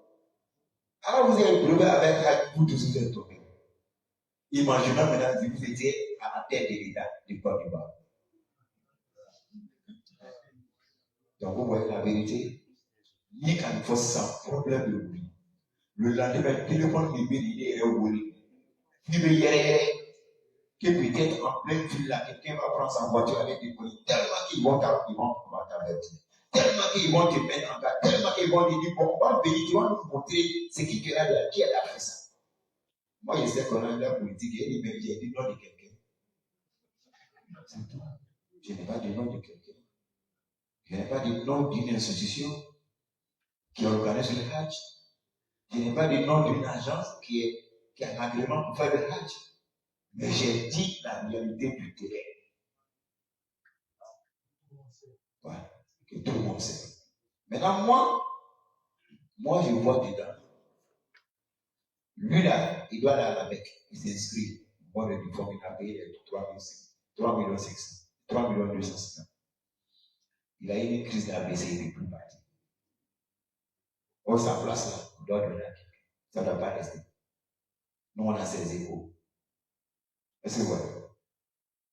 Alors vous avez prouvé avec vous tous vous êtes tombés. Imaginez maintenant si vous étiez à la tête de l'État du Côte d'Ivoire. Donc vous voyez la vérité. Ni quand il faut sans problème de vie. Le lendemain, le téléphone il est roulé. Il veut y aller. Que peut-être en pleine ville là, quelqu'un va prendre sa voiture avec des polices. Tellement qu'ils vont t'avertir. Tellement qu'ils vont te mettre en garde. Tellement qu'ils vont te dire, bon, on va venir, tu vas nous montrer ce qui te a qui a fait ça. Moi, je sais qu'on a de la politique et j'ai dit non de quelqu'un. C'est tout. Je n'ai pas de nom de quelqu'un. Je n'ai pas de nom d'une institution qui organise le Hajj. Je n'ai pas de nom d'une agence qui a un agrément pour faire le Hajj. Mais j'ai dit la réalité du terrain. Voilà. Que tout le monde sait. Maintenant, moi, je vois dedans. Lui, là, il doit aller à la Mecque. Il s'inscrit. Moi, le diplôme, il a payé 3 500. 3 250. Il a eu une crise d'AVC, il n'est plus parti. Or, sa place là, on doit donner à quelqu'un. Ça ne doit pas rester. Nous, on a ses échos. Est-ce que vous voyez?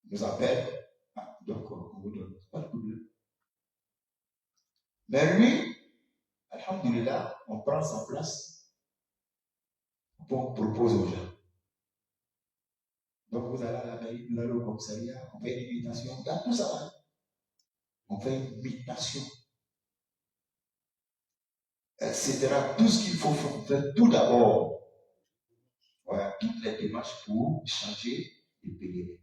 Il nous appelle. Ah, donc, on vous donne. Pas de problème. Mais lui, alhamdulillah, on prend sa place. On propose aux gens. Donc, vous allez à la mairie, vous allez au commissariat, on fait une invitation. Dans tout ça, on fait une invitation. Etc. Tout ce qu'il faut faire, tout d'abord. Voilà, toutes les démarches pour changer de pèlerin.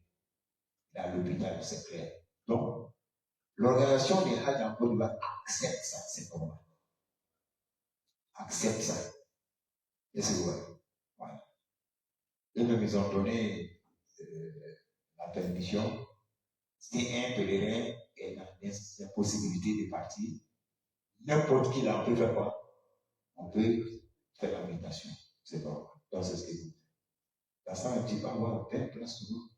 À l'hôpital, c'est clair. Donc, l'organisation des Hajj en Côte d'Ivoire accepte ça, c'est normal. Accepte ça. Et c'est vrai. Voilà. Et nous nous ont donné la permission. Si un pèlerin est dans l'impossibilité de partir, n'importe qui là, on peut faire quoi? On peut faire l'invitation. C'est normal. Donc, c'est ce que vous. Dans ça, on ne dit pas avoir 20 places souvent.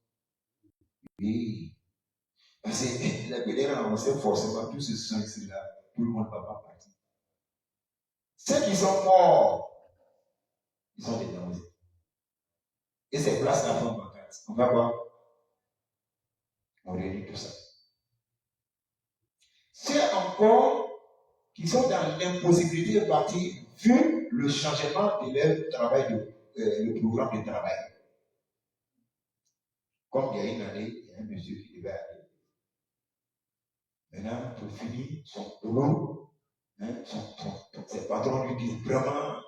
Oui. Parce que les bénévoles, on sait forcément tous ceux qui sont ici là, tout le monde ne va pas partir. Ceux qui sont morts, ils sont des nausées. Et ces places-là sont vacantes. On va voir. On réunit tout ça. Ceux encore qui sont dans l'impossibilité de partir, vu le changement de leur travail, le programme de travail. Comme il y a une année, il y a un monsieur qui devait aller. Maintenant, pour finir son boulot, ses patrons lui disent vraiment,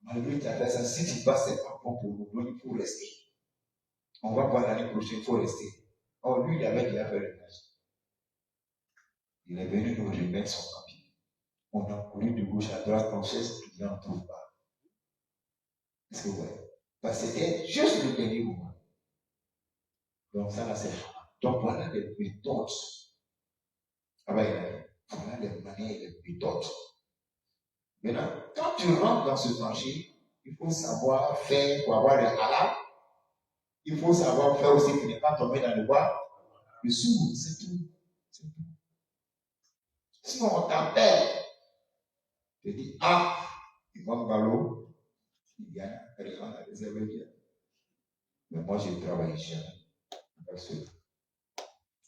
malgré que tu as fait ça, si tu passes, c'est pas bon pour nous, donc il faut rester. On va voir l'année prochaine, il faut rester. Or, lui, il avait déjà fait le ménage. Il est venu nous remettre son papier. On a couru de gauche à droite, on cherche, il n'en trouve pas. Est-ce que vous voyez? Parce que c'était juste le dernier moment. Donc, ça, là, c'est. Donc, voilà les méthodes. Voilà les manières, les méthodes. Maintenant, quand tu rentres dans ce marché, il faut savoir faire pour avoir le halal. Il faut savoir faire aussi pour ne pas tomber dans le bois. Le sou, c'est tout. C'est tout. Sinon, on t'appelle. Tu dis, ah, il va me ballot. Il y a quelqu'un à réserver bien. Mais moi, je travaille jamais. Parce que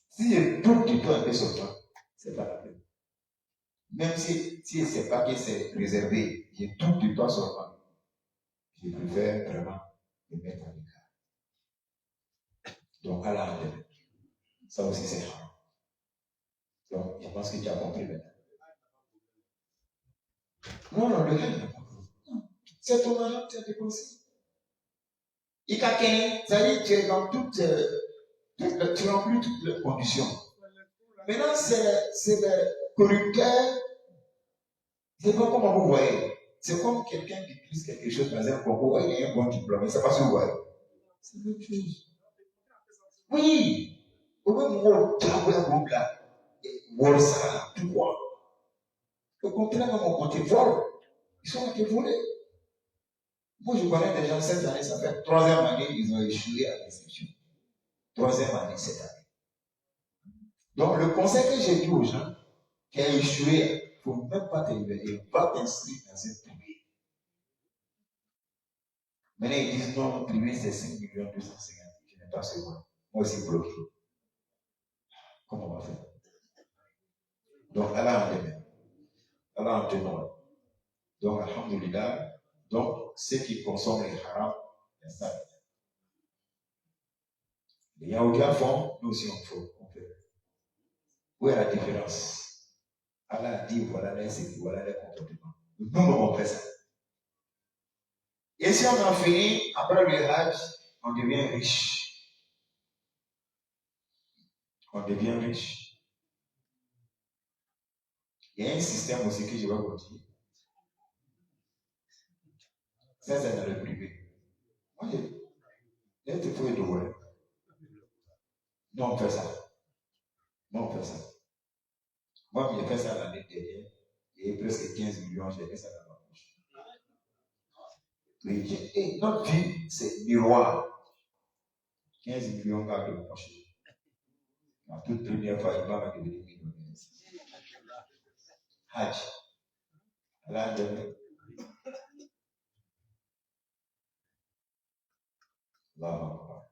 si je doute de toi un peu sur toi, c'est pas la peine. Même si c'est pas que c'est réservé, je doute de toi sur toi. Je préfère vraiment me mettre en écart. Donc, à la ça aussi c'est rare. Donc, je pense que tu as compris maintenant. Non, le gars, il n'a pas compris. C'est ton argent que tu as dépensé. Il t'a gagné, c'est-à-dire que tu es dans tu remplis toutes les conditions. Maintenant, c'est le corrupteur. C'est pas comment vous voyez. C'est comme quelqu'un qui utilise quelque chose dans un concours, il a un bon diplôme, il ne sait pas si vous voyez. C'est la même chose. Oui. Au même moment, tu as un groupe là. Vol ça là, tout quoi. Au contraire, même on te vole. Ils sont à te voler. Moi, je connais des gens, cette année, ça fait 3e année, ils ont échoué à l'inscription. 3e année, cette année. Donc, le conseil que j'ai dit aux gens qui ont échoué, il ne faut même pas te libérer. Va t'inscrire dans une privée. Maintenant, ils disent non, privé, c'est 5 250 000. Je n'ai pas ce mois. Moi aussi, bloqué. Comment on va faire? Donc, Allah en demain. Allah en tenant. Donc, alhamdulillah. Donc, ceux qui consomment les haram, il y a ça. Les Yaoudiens font, nous aussi on fait. Où est la différence? Allah a dit voilà les comportements. Nous, on fait ça. Et si on a fini, après le Hajj, on devient riche. On devient riche. Il y a un système aussi que je vais vous dire. Ça, c'est dans le privé. Moi, j'ai te fait de ouais. Non, on fait ça. Non, on fait ça. Moi, j'ai fait ça l'année dernière. J'ai presque 15 millions, j'ai fait ça dans ma poche. Et notre vie, c'est miroir. 15 millions par de poche. La toute première fois, il va devenir millionnaire. Hajj. Allah donne. Allah.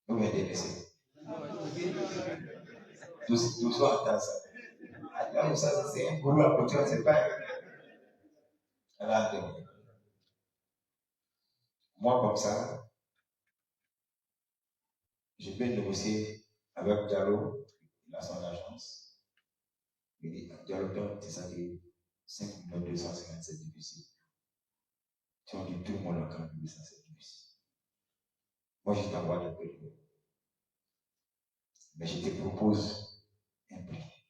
Vous m'avez laissé. Tout ça entend ça. Là où ça, c'est un boulot à côté, c'est pas. Allah donne. Moi, comme ça, je peux négocier avec Diallo, il a son agence. Il dit, Diallo, c'est ça qui est 5 250, c'est difficile. Si on dit tout le monde a quand même ça, c'est difficile. Moi, je t'envoie de peu. Mais je te propose un prix.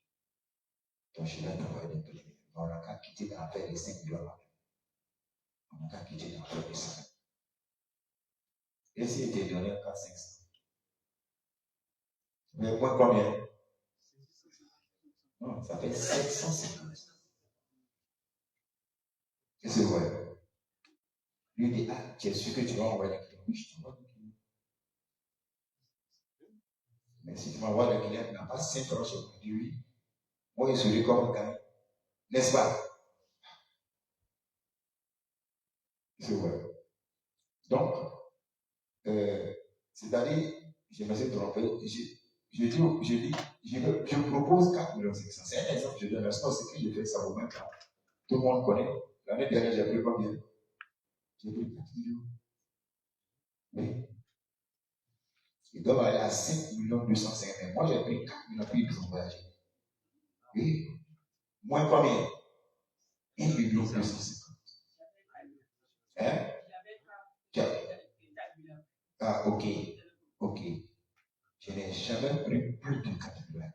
Donc, je vais t'envoyer des prix. On n'a qu'à quitter dans l'affaire des 5 millions. On n'a qu'à quitter dans l'affaire des 5. Et s'il te donnait 4 500. Mais moi, combien? Non, ça fait 750. Qu'est-ce que vous voyez? Lui dit, ah, tu es sûr que tu vas envoyer des clients? Oui, je t'envoie des clients. Mais si tu m'envoies le client qui n'a pas 5 francs, je me dis oui. Moi, je serai comme un gars. N'est-ce pas? C'est vrai. Donc, c'est-à-dire, je me suis trompé. Je propose 4 millions 500. C'est un exemple, je donne un instant, c'est que j'ai fait ça au même temps. Tout le monde connaît. L'année dernière, j'ai pris combien? J'ai pris 4 millions. Oui. Ils doivent aller à 5 millions 250. Mais moi, j'ai pris 4 millions, puis ils ont voyagé. Oui. Moins combien? 1 million 250. Hein? Ah, ok. Ok. Je n'ai jamais pris plus de 4 millions.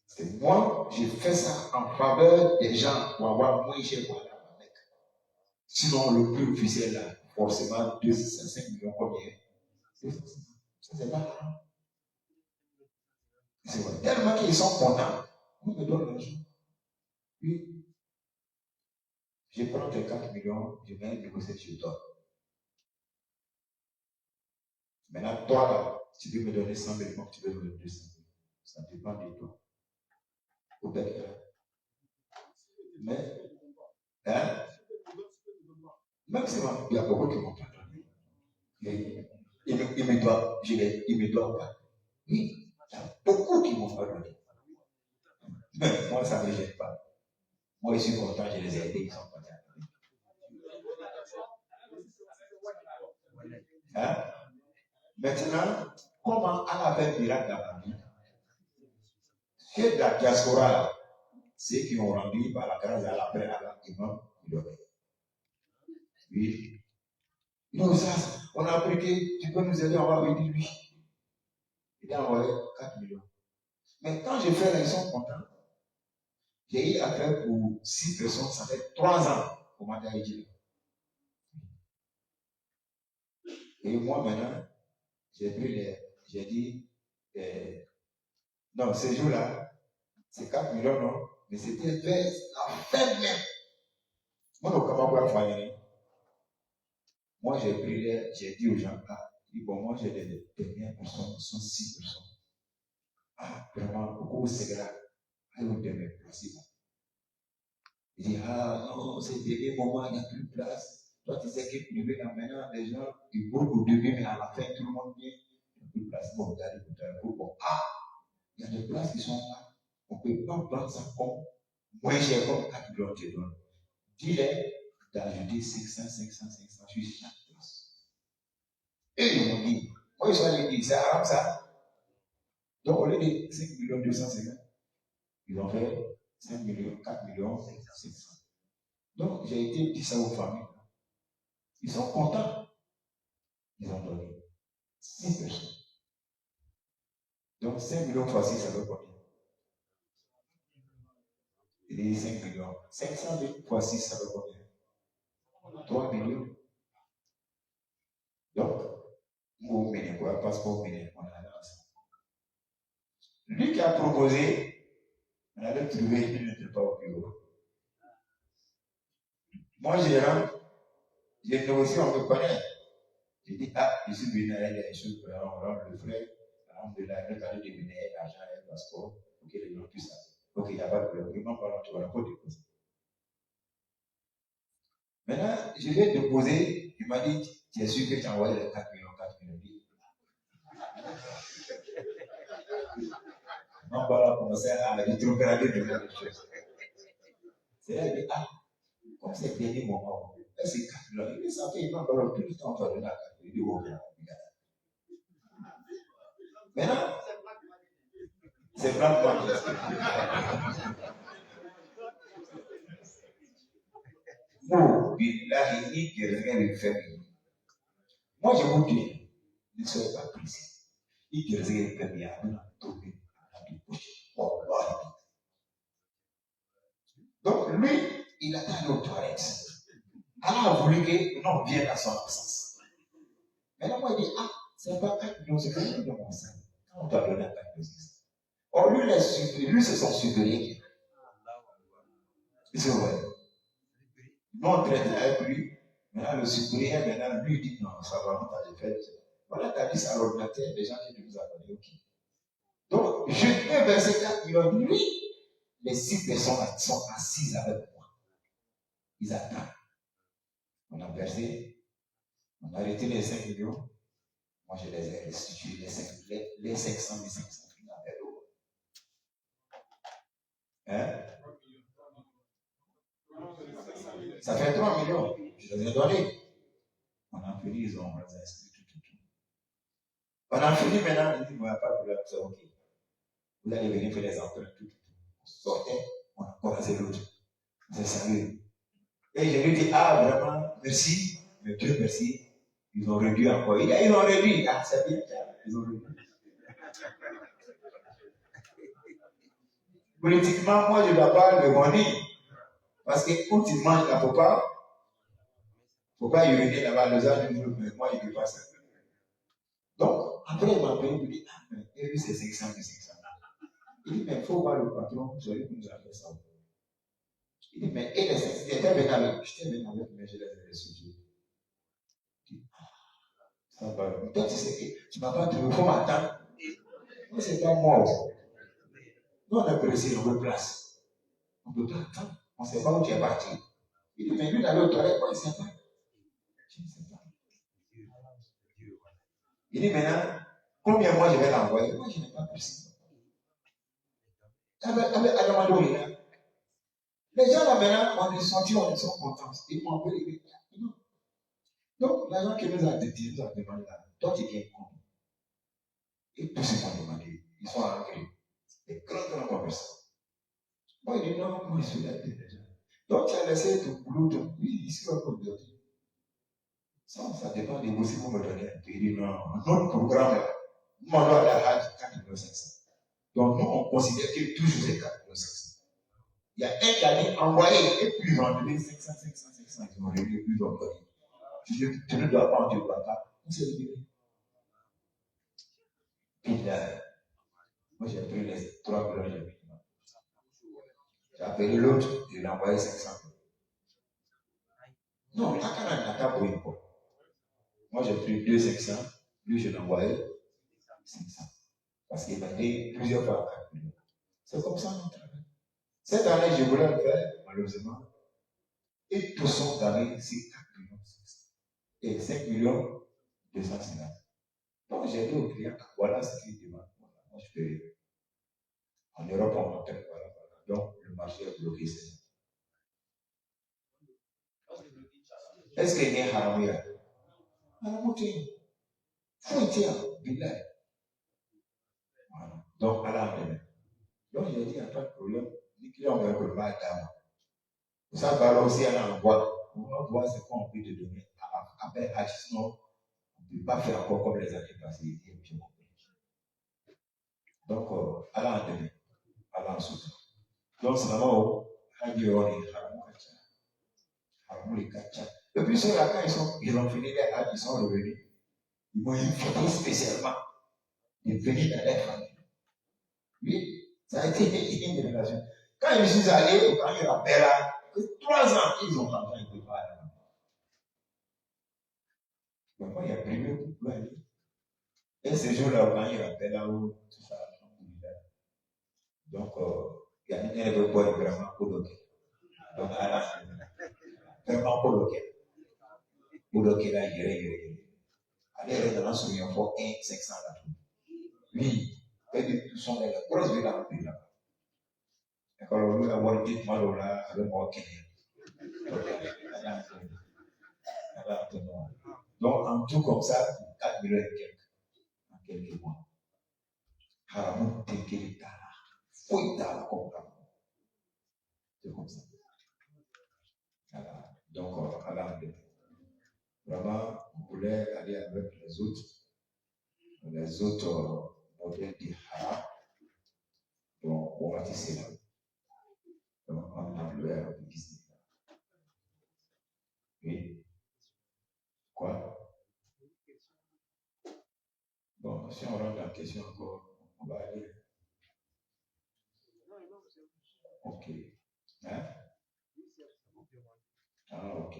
C'est moi, j'ai fait ça en faveur des gens pour avoir moins cher pour aller à la Mecque. Sinon, le prix officiel, là, forcément, 205 millions combien? Ça, c'est pas grave. C'est vrai. Tellement qu'ils sont contents, on me donne l'argent. Oui. Je prends tes 4 millions, je vais négocier sur toi. Maintenant, toi, là, tu veux me donner 100 000 francs, tu veux me donner 200 000. Ça dépend de toi. Au bec, là. Mais, hein? Même si il y a beaucoup qui m'ont pas donné. Il me doit pas. Oui, il y a beaucoup qui m'ont pas donné. Mais moi, ça ne me gêne pas. Moi, je suis content, je les ai aidés, ils sont contents. Hein? Maintenant, comment Allah fait un miracle dans la vie? C'est de la diaspora là. Ceux qui ont rendu par la grâce à l'après Allah, imam, il aurait. Oui. Non, ça, on a appris que tu peux nous aider, on va lui dire oui. Il a envoyé 4 millions. Mais quand je fais là, ils sont contents. J'ai eu affaire pour 6 personnes, ça fait 3 ans au mandat Haïti. Et moi maintenant, j'ai dit, non, ce jour-là, c'est 4 millions, non, mais c'était vers la fin même. Moi, j'ai dit aux gens, bon, moi, j'ai des dernières personnes, ce sont 6 personnes. Ah, vraiment, beaucoup c'est grave. Ah, ils ont des places. Il dit, non, c'est le dernier moment, il n'y a plus de place. Toi, tu sais que privé, là, maintenant, les gens, ils bourrent au début, mais à la fin, tout le monde vient. Il n'y a plus de place. Bon, regardez, bon, il y a des places qui sont là. On ne peut pas prendre ça comme moins cher comme 4 millions de dollars. Dis-les d'ajouter 500 sur chaque place. Et ils m'ont dit, moi, ils sont allés dire, c'est arabe ça. Donc, au lieu de 5 millions 250, ils ont fait 5 millions, 4 millions 500. Donc, j'ai été dit ça aux familles. Ils sont contents. Ils ont donné 6 personnes. Donc, 5 millions fois 6, ça veut combien? Il dit 5 millions. 500 000 fois 6, ça veut combien? 3 millions. Donc, on a un passeport, on a ensemble. Lui qui a proposé, on allait trouver, il n'était pas au bureau. Moi, j'ai négocié, on me connaît. J'ai dit, je suis venu à des choses, on rend le frère, de la cadeau de venir, l'argent et le passeport, pour que les gens puissent aller. Ok, il n'y a pas de problème. Vraiment, tu vas pas déposer. Maintenant, je vais déposer, il m'a dit, tu es sûr que tu as envoyé les 4 millions. Non, voilà, commencer à rétrograder de la chose. C'est là, il dit, comme c'est le dernier moment, c'est 4 millions. Il dit, ça fait, il m'a parlé tout le temps, tu vas donner la 4 millions. Il dit, ok, maintenant, c'est blanc quoi. Vous, là, il dit que rien ne fait. Moi, je vous dis, ne soyez pas pressé. Il dit que rien ne fait bien. Donc, lui, il attend nos toilettes. Allah a voulu que non vienne à son absence. Maintenant, moi, il dit, c'est pas 4 millions, c'est 4 millions comme ça. On t'a donné 4 millions. Or, lui, c'est son supérieur. C'est vrai. Nous, on traite avec lui. Maintenant, le supérieur, lui, dit non, ça va, on t'a fait. Voilà ta liste à l'ordinateur des gens qui nous abonnent. Ok. Donc, je peux verser 4 millions. Oui, les 6 personnes sont assises avec moi. Ils attendent. On a versé, on a arrêté les 5 millions. Moi, je les ai restitués, les 500 000 avec l'eau. Hein? Ça fait 3 millions. Je les ai donnés. On a fini, ils ont inscrit tout. On a fini maintenant, ils disent, il n'y a pas de problème, c'est ok. Vous allez venir faire les emprunts, tout. On sortait, on a commencé l'autre. C'est sérieux. Et je lui dis, ah, vraiment, merci. Mais Dieu merci. Ils ont réduit encore. Ils ont réduit. Ah, c'est bien. Ils ont réduit. Politiquement, moi, je ne dois pas le bonner. Parce que quand il mange, il ne faut pas uriner là-bas, les gens disent, mais moi, il ne peut pas ça. Donc, après, il m'a appelé, il me dit, ah, mais lui, c'est 500. Il dit, mais il faut voir le patron, celui qui nous a fait ça. Il dit, mais et les 500, j'étais venu avec, mais je les ai reçus. Ça va. Toi, tu sais que tu ne m'as pas trouvé, il faut m'attendre. Moi, c'est pas moi. Nous, on est pressé, on veut place. On ne peut pas attendre. On ne sait pas où tu es parti. Il dit, mais lui, d'aller aux toilettes, moi, il ne sait pas. Je ne sais pas. Il dit, maintenant, combien moi je vais l'envoyer? Moi, je n'ai pas pressé. Les gens là maintenant, on est sortis, on sont contents. Ils m'ont appelé. Donc, l'agent qui nous a dit, nous a demandé là, toi tu viens compte. Et tous ils m'ont demandé, ils sont engrais. Des grands commerçants. Moi, il dit non, moi je suis là déjà. Donc, tu as laissé ton boulot, oui, ici on peut dire. Ça dépend de vous si vous me donnez un peu. Il dit non, notre programme là, nous on doit aller à Hajj 4,500. Donc, nous on considère que toujours c'est 4,500. Il y a un qui a dit envoyé, et puis ils ont donné 500, ils ont réglé, puis ils ont donné. Tu ne dois pas, tu ne dois pas. On s'est libéré. Puis là, moi j'ai pris les 3 millions, j'ai appelé l'autre, je lui ai envoyé 500. Non, la canne n'a pas pris quoi. Moi j'ai pris 2,500, lui je lui ai envoyé 500. Parce qu'il m'a dit plusieurs fois 4 millions. C'est comme ça notre travail. Cette année, je voulais le faire, malheureusement. Et tous sont allés, c'est 4 millions 500. Et 5 millions 250. Donc j'ai dit au client, voilà ce qu'il demande. Voilà, moi je peux. En Europe, on m'appelle, voilà. Donc le marché est bloqué. Est-ce qu'il y a un haramia? Haramouti. Fouettia, billet. Voilà. Donc, Allah a donné. Donc, j'ai dit, il n'y a pas de problème. Les clients ont un peu mal d'âme. Ça va aussi aller en bois. On va voir ce qu'on peut te donner. Après, sinon, on ne peut pas faire encore comme les années passées. Donc, Allah a donné. Allah a soutenu. Donc, c'est vraiment et puis ceux-là, quand ils ont fini les Hajj, ils sont revenus. Ils m'ont invité spécialement de venir dans leur famille. Oui, ça a été une relation. Quand je suis allé au camp Irapela, que 3 ans, ils ont rentré quelque part là-bas. Mais moi, il y a prévu pour aller. Et ce jour-là, au camp Irapela, où tout ça, donc, il y a un aéroport vraiment coloqué. Donc, à la fin, vraiment coloqué. Coloqué là, il allez, dans ce il faut 1,500 là. Oui, et tout sont les grosses villes là. Alors, nous avons dit, moi, là, avec moi, Kenya. Donc, en tout comme ça, 4 millions et quelques, en quelques mois. Haramou Tekele Tala. Fouille Tala comme ça. C'est comme ça. Voilà. Donc, vraiment, on voulait aller avec les autres modèles de haram. Donc, on va tisser là. Donc, on a le business. Oui. Quoi? Bon, si on rentre dans la question encore, on va aller. Ok. Hein? Ah, ok.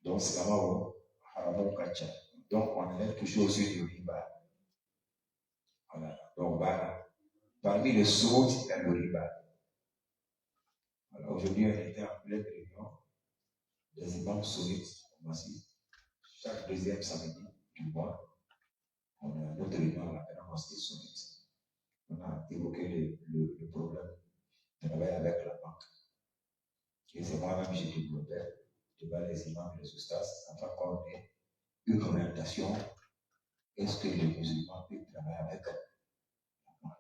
Donc, c'est vraiment haramou kacha. Donc, on allait toucher aussi le riba. Voilà. Donc, voilà. Parmi les sourds, il y a le riba. Voilà. Aujourd'hui, on était en pleine réunion des imams sunnites. Chaque deuxième samedi du mois, on a notre réunion à la mosquée sunnite. On a évoqué le problème de travailler avec la banque. Et c'est moi-même, j'ai développé devant les imams et les ustas, afin qu'on ait une orientation. Est-ce que les musulmans peuvent travailler avec la banque?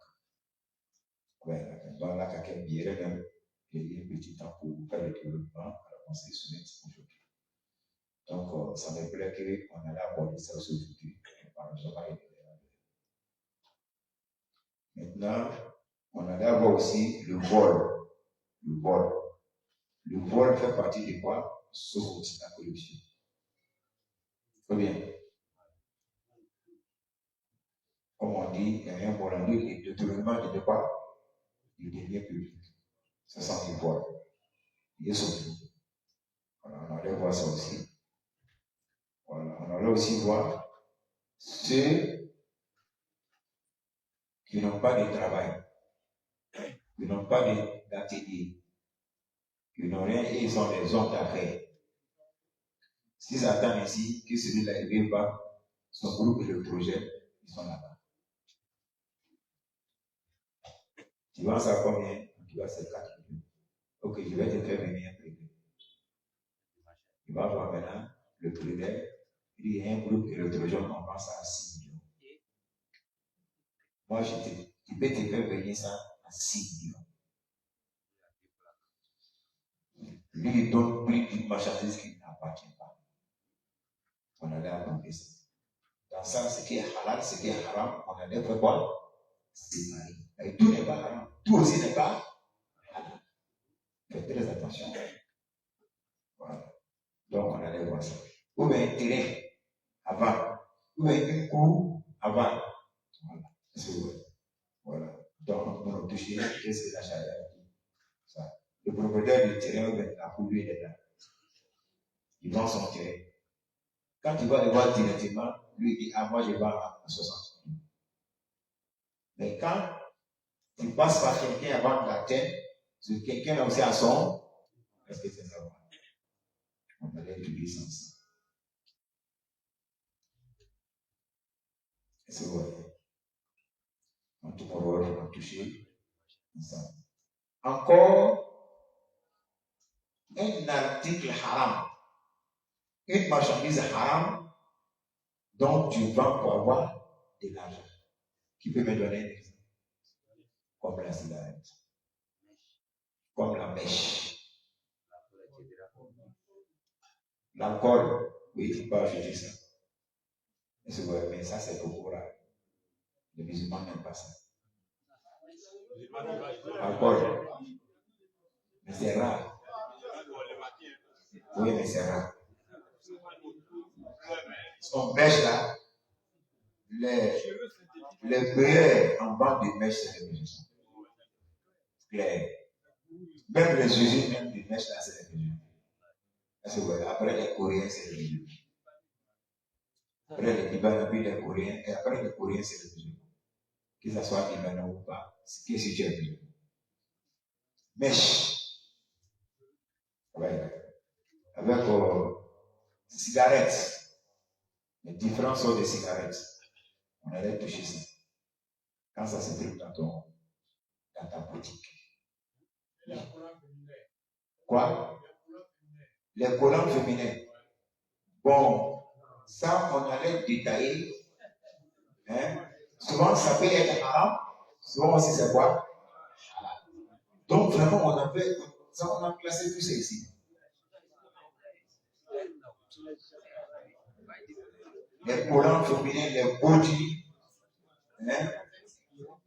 Ouais, donc là, quelqu'un dirait même qu'il y a un petit temps pour faire le développement à la mosquée sunnite aujourd'hui. Donc, ça me plaît qu'on allait aborder ça aujourd'hui. Maintenant, on allait avoir aussi le vol. Le vol. Le vol fait partie de quoi? Sauf la corruption. Très bien. Comme on dit, il y a un vol en ligne, le détournement de quoi? Du denier public. Ça sent le vol. Il est sauvé. Voilà, on allait voir ça aussi. Voilà, on allait aussi voir ceux qui n'ont pas de travail, qui n'ont pas d'atelier, qui n'ont rien et ils sont des hommes d'affaires. S'ils attendent ici que celui-là ne vienne pas, son groupe et le projet, ils sont là-bas. Tu vois ça combien? Tu vois c'est 4 millions. Ok, je vais te faire venir un privé. Tu vas voir maintenant le privé. Il y a un groupe et le projet, on pense à 6 millions. Moi, je peux te faire venir ça à 6 millions. Lui, il donne plus d'une marchandise qui n'appartient pas. On allait apprendre ça. Dans ça, ce qui est halal, ce qui est haram, on allait faire quoi? Séparer. Et tout n'est pas haram. Tout aussi n'est pas halal. Faites très attention. Voilà. Donc, on allait voir ça. Ou bien intérêt avant. Ou bien un coût avant. Voilà. C'est vrai. Voilà. Donc, on a touché, qu'est-ce que la charia dit? Ça. Le propriétaire du terrain, la cour, lui, il est là. Il vend son terrain. Quand tu vas le voir directement, lui, il dit, ah, moi, je vends à 60 000. Mais quand tu passes par quelqu'un avant de la terre, ce quelqu'un a aussi à son, est-ce que c'est ça? On allait étudier ça ensemble. C'est vrai. En tout cas, on va toucher ensemble. Encore un article haram, une marchandise haram dont tu vends pour avoir de l'argent. Qui peut me donner un exemple? Comme la cigarette, comme la mèche, l'alcool. Oui, tu peux ajouter ça. C'est vrai, mais ça c'est beaucoup rare. Les musulmans n'aiment pas ça. Alcool. Mais c'est rare. Oui, mais c'est rare. On mèche là, les prières en bande de mèche, c'est les musulmans. Clair. Même les usines, même des mèches là, c'est les musulmans. C'est vrai. Après les Coréens, c'est les musulmans. Après les Libanais, puis les Coréens, et après les Coréens, c'est les musulmans. Que ce soit Libanais ou pas, c'est si tu es musulman. Mèche. Ouais. Avec cigarettes. Les différentes sortes de cigarettes. On allait toucher ça. Quand ça se trouve dans ta boutique. Quoi? Les collants féminins. Bon, ça, on allait détailler. Hein? Souvent, ça peut être haram. Souvent aussi, c'est quoi? Donc, vraiment, on a classé tout ça ici. Les collants féminins, les body, hein?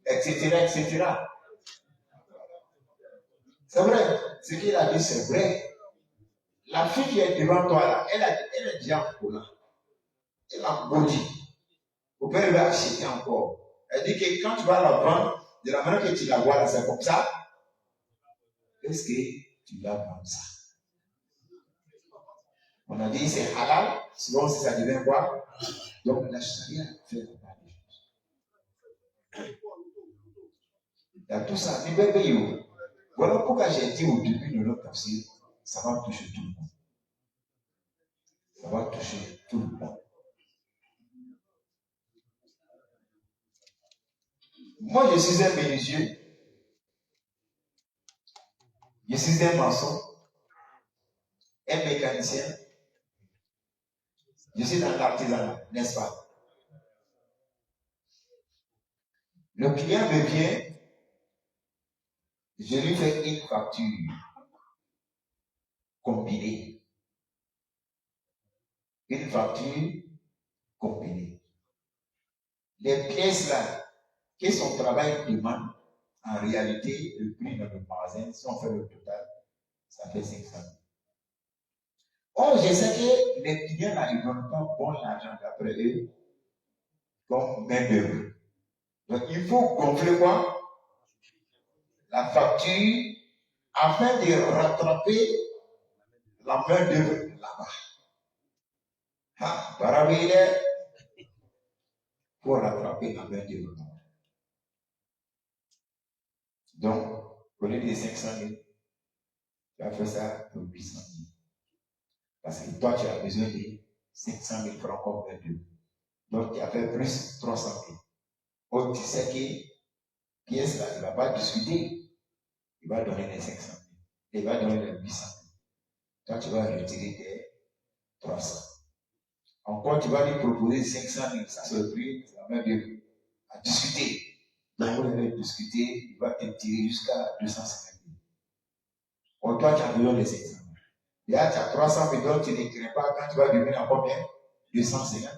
Etc., etc. C'est vrai. Ce qu'il a dit, c'est vrai. La fille qui est devant toi, là, elle est déjà en collant. Elle a body. Vous pouvez lui acheter encore. Elle dit que quand tu vas la vendre, de la manière que tu la vois là, c'est comme ça. Est-ce que tu vas vendre ça? On a dit c'est halal, sinon si ça devient quoi? Donc la charia fait la part des choses. Il y a tout ça. Voilà pourquoi j'ai dit au début de notre tafsir, ça va toucher tout le monde. Ça va toucher tout le monde. Moi, je suis un menuisier. Je suis un maçon, un mécanicien. Je suis dans l'artisanat, n'est-ce pas? Le client me vient, je lui fais une facture combinée. Une facture combinée. Les pièces là, que son travail demande, en réalité, le prix dans le magasin, si on fait le total, ça fait 500 000. Or, je sais que les clients là, ils ne donnent pas bon l'argent d'après eux, comme main d'œuvre. Donc, il faut gonfler quoi? La facture, afin de rattraper la main d'œuvre là-bas. Ah, Barabile, pour rattraper la main d'œuvre là-bas. Donc, au lieu de 500 000, tu as fait ça pour 800 000. Parce que toi, tu as besoin de 500 000 francs comme main d'œuvre. Donc, tu as fait plus 300 000. Or, tu sais que pièce là, il ne va pas discuter. Il va donner les 500 000. Il va donner les 800 000. Toi, tu vas retirer tes 300. Encore, tu vas lui proposer 500 000. Ça se prie, ça va bien à discuter. Donc, vous allez discuter, il va te tirer jusqu'à 250 000. Or, toi, tu as besoin de 500 000. Là, tu as 300 000, donc tu ne crains pas quand tu vas devenir à combien? 250.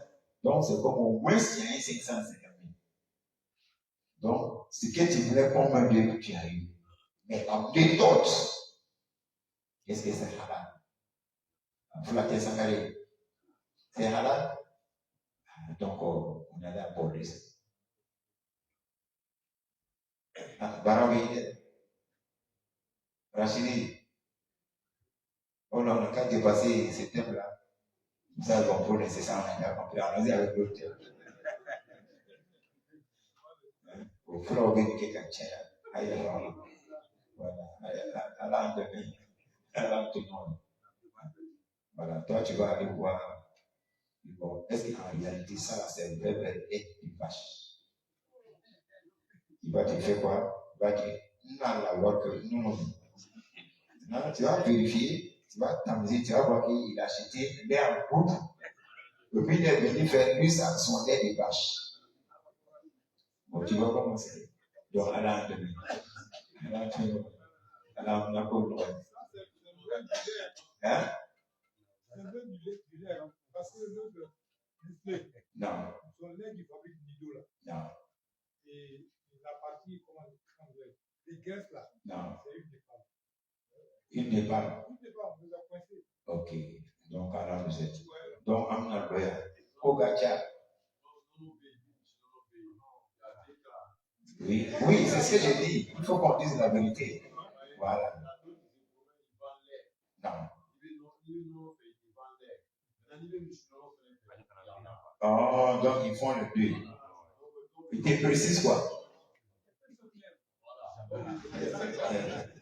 Donc, c'est comme au moins qu'il y a un 550 000. Donc, ce que tu voulais comme un bien, tu as eu. Mais la méthode, qu'est-ce que c'est halal? Flatter Sangaré, c'est halal? Donc, on allait aborder ça. Barawi, Rachidi, oh non, on a qu'à dépasser ce thème-là. Vous avez compris, c'est ça, on a déjà compris. Allons-y avec l'autre thème. Au fur et à mesure que quelqu'un tient, voilà, à l'endemain. Voilà, toi, tu vas aller voir. Bon, est-ce qu'en réalité, ça, là, c'est un vrai être une vache? Il va te faire quoi? Il va dire, non, la loi que non. Maintenant, tu vas vérifier, tu vas t'amuser, tu vas voir qu'il a acheté lait en poudre, et puis il est venu faire plus à son lait de vache. Bon, tu vas commencer. Donc, à l'endemain. À l'endemain. Hein? Parce que le non. Son lait qui fabrique Nido là. Non. Et la partie, comment les graisses là. Non. C'est une des femmes. Une des femmes. Une des femmes, vous a coincé. Ok. Donc, alors vous êtes. Donc, Amna Loya. Kogacha. Oui, oui, c'est ce que j'ai dit. Il faut qu'on dise la vérité. Voilà. Non. Oh, donc ils font le deux. Il te précise quoi?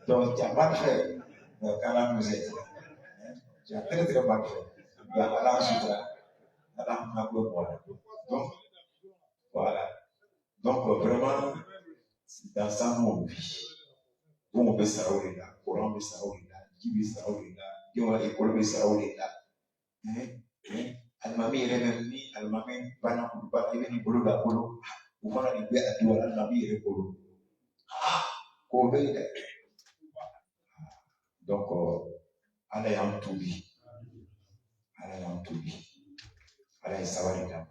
Donc, tu as mal fait. Quand vous êtes. Tu as très très mal fait. Donc, voilà. Donc, vraiment, dans ça, nous, on vit. Bon, on peut s'arrêter là. Coran peut s'arrêter là. Qui peut s'arrêter là. Qui va l'école peut s'arrêter là. Almami rememni, almami bana kudupa, even bolo da bolo. Ufana ni be atuwa almami re bolo. Ko be da. Donc, Allah yam tubi. Allah yam tubi. Allah est sawarita.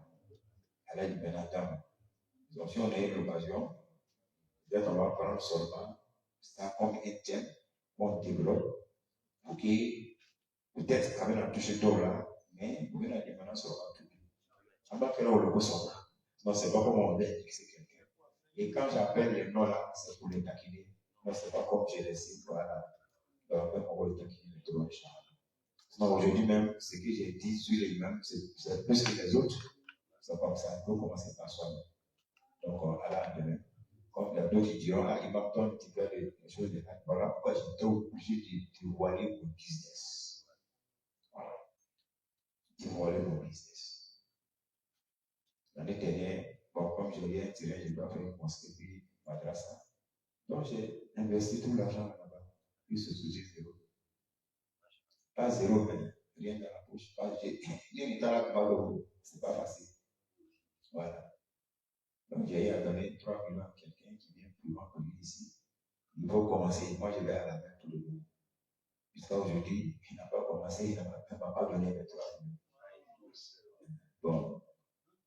Allah est benadam. Donc, si on a eu l'occasion, peut-être on va prendre seulement ça comme un thème, on développe, pour que peut-être quand même on touche d'eau là, mais vous venez à dire maintenant sur la tubi. On va faire le coup. Non, c'est pas comme on dit que c'est quelqu'un. Et quand j'appelle les noms là, c'est pour les taquiner. Non, c'est pas comme j'ai laissé, voilà. Donc, on va les taquiner tout le temps. Sinon, aujourd'hui même, ce que j'ai dit sur les mêmes, c'est plus que les autres. C'est comme ça, il faut commencer par soi-même. Donc, à la demain, comme il y a d'autres qui diront, il m'a donné un petit peu de choses de là. Voilà pourquoi j'étais obligé de dévoiler mon business. Voilà. Dévoiler mon business. L'année dernière, bon, comme je l'ai tiré, je dois faire une mosquée, puis madrasa. Donc, j'ai investi tout l'argent là-bas. Puis ce sujet zéro. Pas zéro, mais rien dans la poche. J'ai dans la main, c'est pas facile. Voilà. Donc, j'ai eu à donner 3 millions à quelqu'un qui vient plus loin que lui ici. Il faut commencer. Moi, je vais à la main tout le monde. Jusqu'à aujourd'hui, il n'a pas commencé, il ne m'a pas donné les 3 millions. Bon,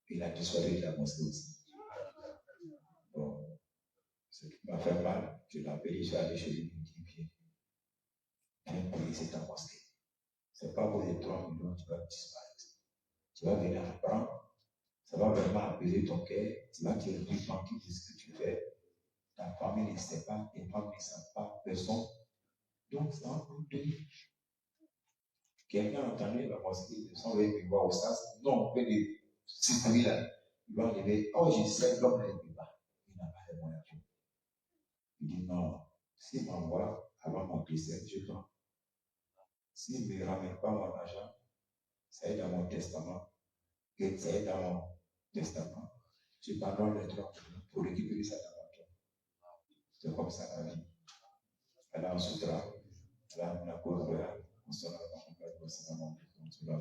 il a disparu de la mosquée aussi. Bon, ce qui m'a fait mal, je l'ai appelé, je suis allé chez lui, il me dit, viens payer cette mosquée. Ce n'est pas pour les 3 millions que tu vas disparaître. Tu vas venir apprendre, ça va vraiment apaiser ton cœur, tu vas te retrouver tranquille de ce que tu fais. Ta famille ne sait pas, tes femmes ne savent pas, personne. Donc, c'est un coup de. Quelqu'un a entendu la mosquée, son véhicule va au sas. Non, on peut dire, c'est là. Il va arriver, oh, je sais, l'homme n'est pas. Il n'a pas les moyens. Il dit non, s'il m'envoie avant mon décès, je prends. S'il ne me ramène pas mon argent, ça est dans mon testament. Et ça est dans mon testament. Je pardonne les 3 millions pour récupérer ça dans mon cœur. C'est comme ça la vie. Allah en sutra, Allah en accord, on se l'a